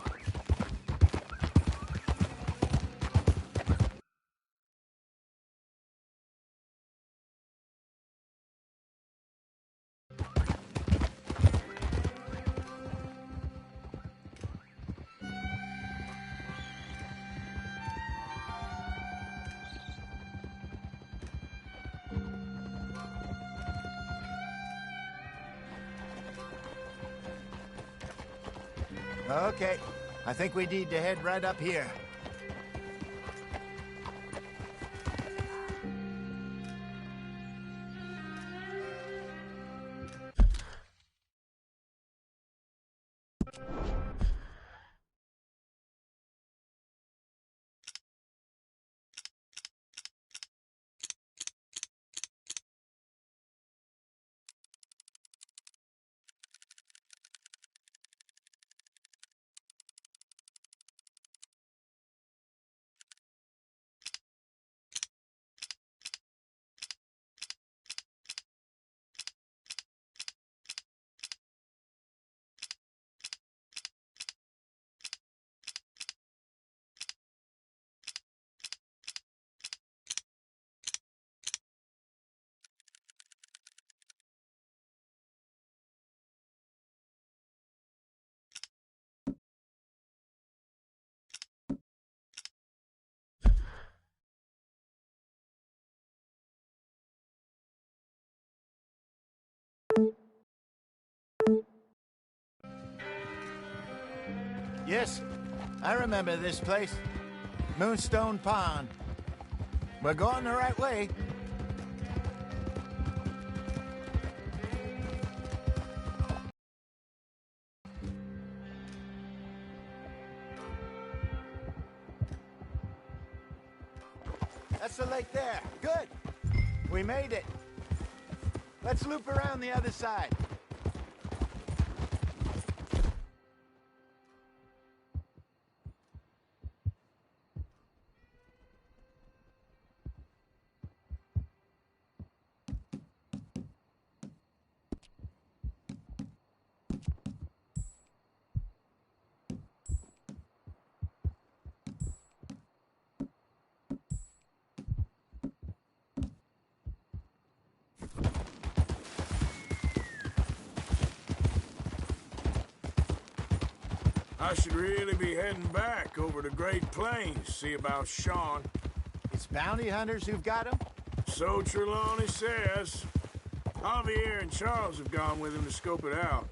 Okay, I think we need to head right up here. Yes, I remember this place. Moonstone Pond. We're going the right way. That's the lake there. Good. We made it. Let's loop around the other side. I should really be heading back over the Great Plains, see about Sean. It's bounty hunters who've got him? So Trelawney says. Javier and Charles have gone with him to scope it out.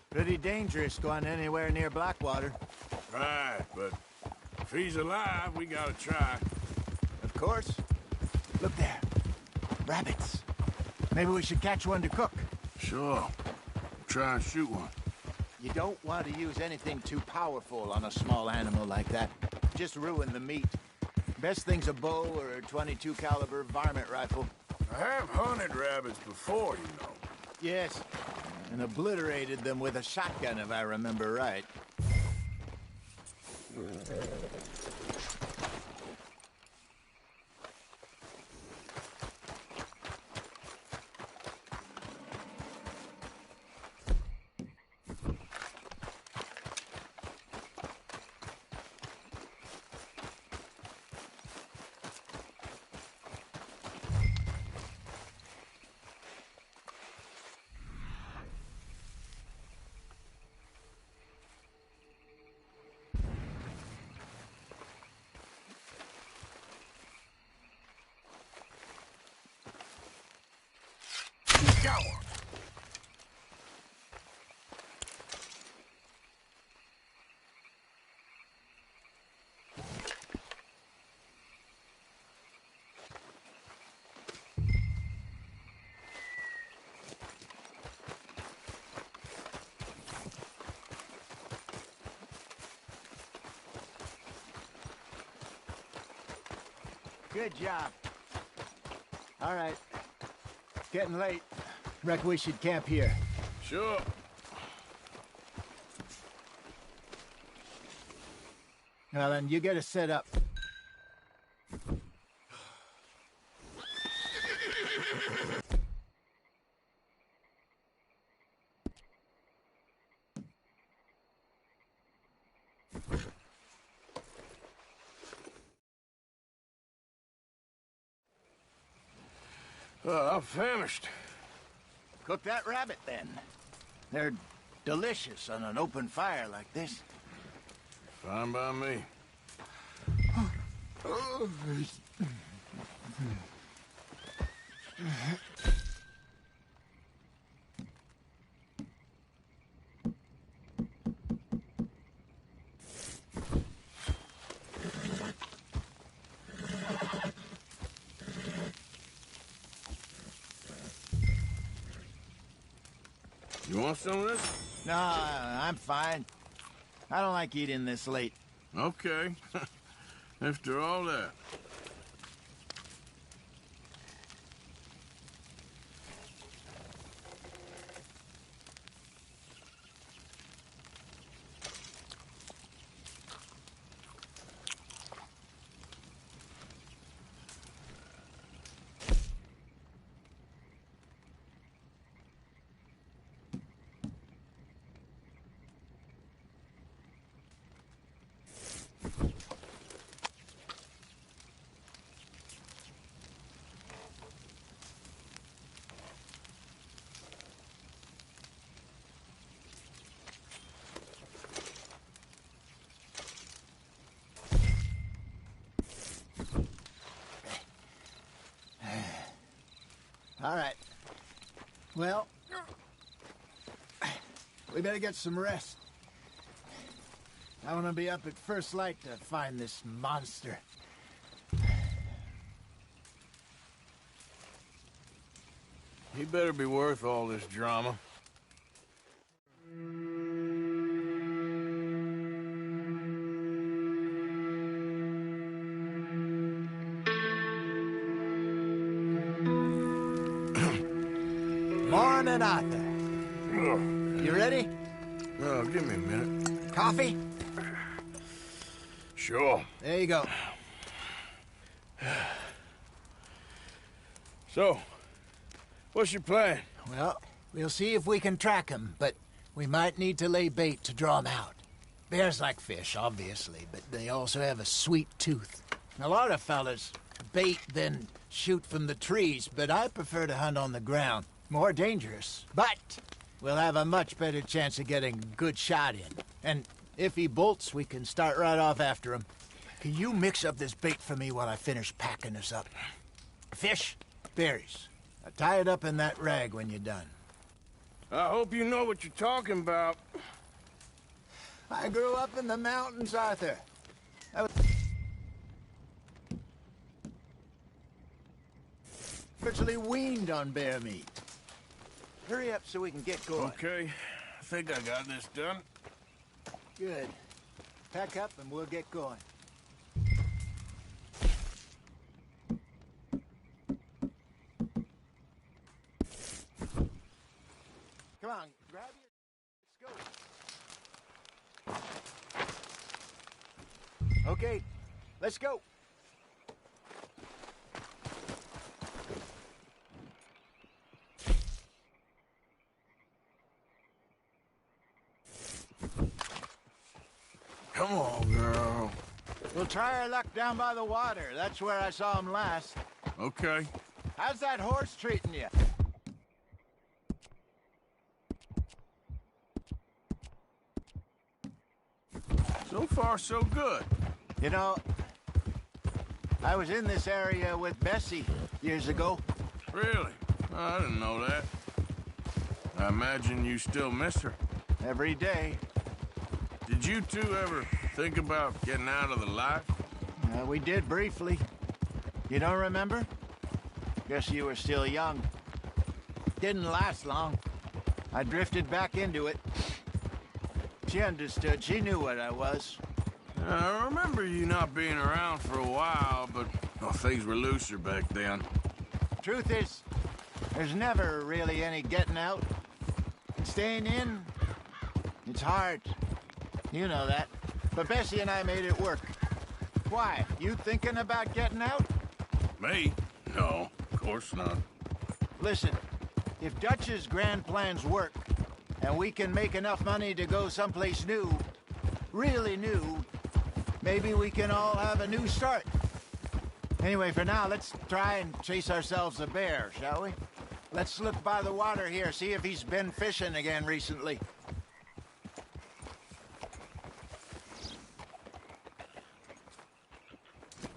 Pretty dangerous going anywhere near Blackwater. Right, but if he's alive, we gotta try. Of course. Look there. Rabbits. Maybe we should catch one to cook. Sure. Try and shoot one. You don't want to use anything too powerful on a small animal like that. Just ruin the meat. Best thing's a bow or a .22 caliber varmint rifle. I have hunted rabbits before, you know. Yes, and obliterated them with a shotgun, if I remember right. Good job. All right. It's getting late. Reckon we should camp here. Sure. Well, then, you get us set up. I'm famished. Cook that rabbit, then. They're delicious on an open fire like this. Fine by me. You want some of this? No, I'm fine. I don't like eating this late. Okay. After all that. All right. Well, we better get some rest. I want to be up at first light to find this monster. He better be worth all this drama. Morning, Arthur. You ready? Oh, give me a minute. Coffee? Sure. There you go. So, what's your plan? Well, we'll see if we can track him, but we might need to lay bait to draw him out. Bears like fish, obviously, but they also have a sweet tooth. A lot of fellas bait, then shoot from the trees, but I prefer to hunt on the ground. More dangerous, but we'll have a much better chance of getting a good shot in. And If he bolts, we can start right off after him. Can you mix up this bait for me while I finish packing this up? Fish, berries. Now tie it up in that rag when you're done. I hope you know what you're talking about. I grew up in the mountains, Arthur. I was virtually weaned on bear meat. Hurry up so we can get going. Okay, I think I got this done. Good. Pack up and we'll get going. Come on, grab your... Let's go. Okay, let's go. Come on, girl. We'll try our luck down by the water. That's where I saw him last. Okay. How's that horse treating you? So far, so good. You know, I was in this area with Bessie years ago. Really? I didn't know that. I imagine you still miss her. Every day. Did you two ever think about getting out of the life? We did briefly. You don't remember? Guess you were still young. Didn't last long. I drifted back into it. She understood. She knew what I was. I remember you not being around for a while, but things were looser back then. Truth is, there's never really any getting out. Staying in, it's hard. You know that. But Bessie and I made it work. Why? You thinking about getting out? Me? No, of course not. Listen, if Dutch's grand plans work, and we can make enough money to go someplace new, really new, maybe we can all have a new start. Anyway, for now, let's try and chase ourselves a bear, shall we? Let's look by the water here, see if he's been fishing again recently.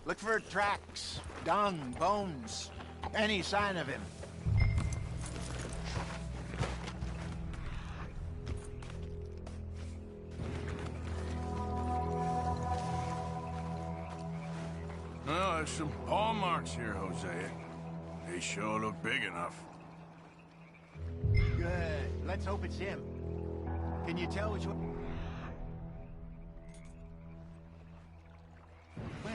Look for tracks, dung, bones, any sign of him. Well, there's some paw marks here, Hosea. They sure look big enough. Good. Let's hope it's him. Can you tell which one? When?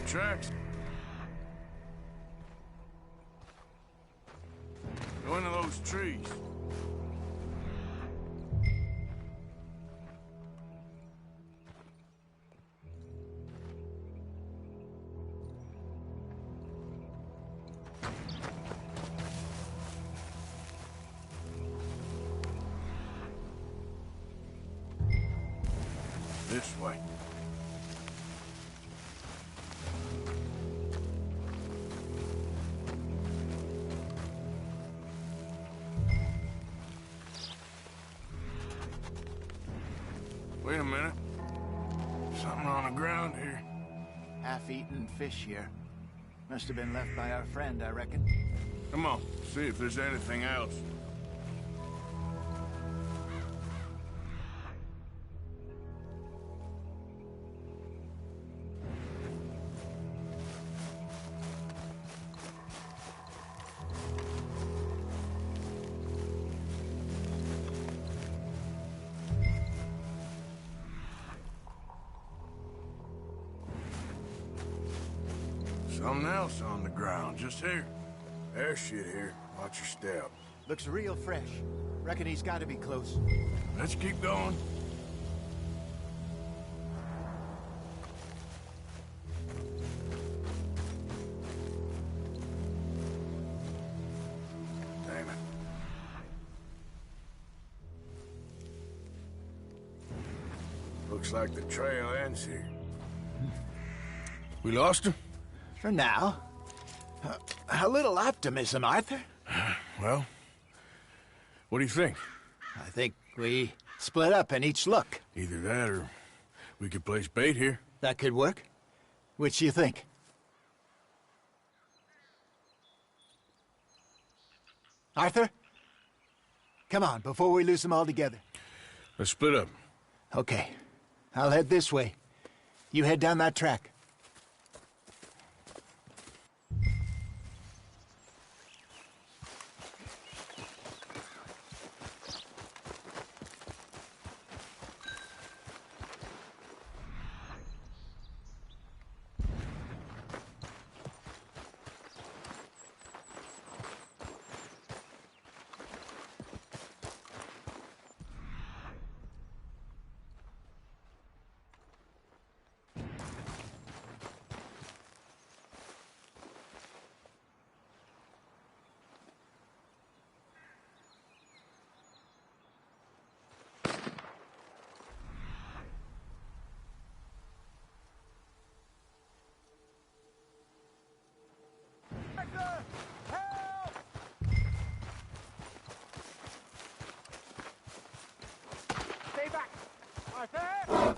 Tracks. Go into those trees. This way. Wait a minute. Something on the ground here. Half-eaten fish here. Must have been left by our friend, I reckon. Come on, see if there's anything else. Something else on the ground, just here. There's shit here. Watch your step. Looks real fresh. Reckon he's got to be close. Let's keep going. Damn it. Looks like the trail ends here. We lost him? For now. A little optimism, Arthur. Well, what do you think? I think we split up and each look. Either that or we could place bait here. That could work. Which do you think? Arthur? Come on, before we lose them all together. Let's split up. Okay. I'll head this way. You head down that track. Stay back! Arthur!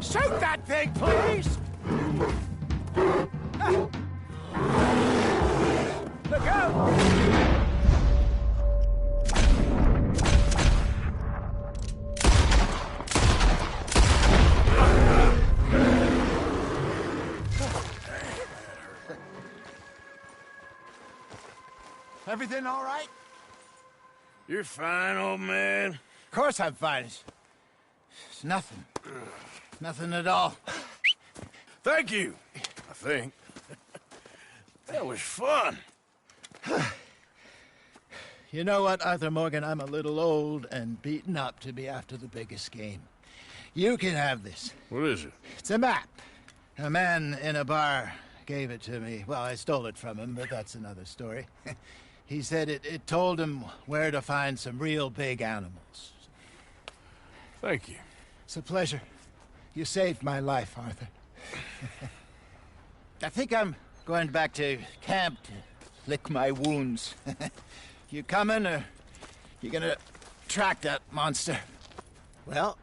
Shoot that thing, please! Look out! Everything all right? You're fine, old man. Of course I'm fine. It's nothing. Nothing at all. Thank you, I think. That was fun. You know what, Arthur Morgan? I'm a little old and beaten up to be after the biggest game. You can have this. What is it? It's a map. A man in a bar gave it to me. Well, I stole it from him, but that's another story. He said it told him where to find some real big animals. Thank you. It's a pleasure. You saved my life, Arthur. I think I'm going back to camp to lick my wounds. You coming, or you gonna track that monster? Well,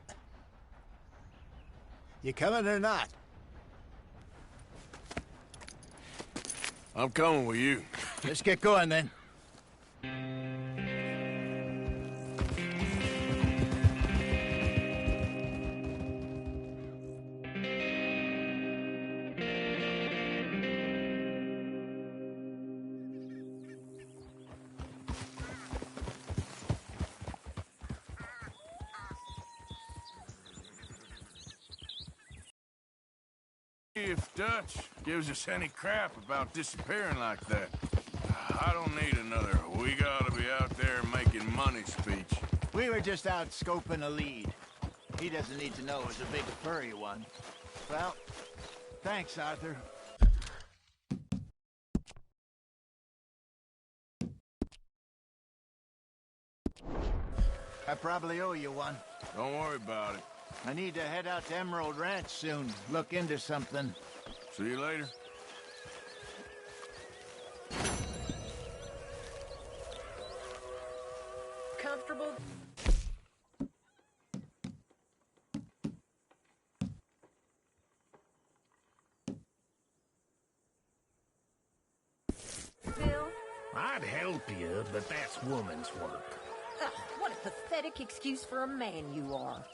you coming or not? I'm coming with you. Let's get going, then. If Dutch gives us any crap about disappearing like that, I don't need another "we gotta be out there making money" speech. We were just out scoping a lead. He doesn't need to know it's a big furry one. Well, thanks, Arthur. I probably owe you one. Don't worry about it. I need to head out to Emerald Ranch soon. Look into something. See you later. Comfortable? Phil? I'd help you, but that's woman's work. What a pathetic excuse for a man you are.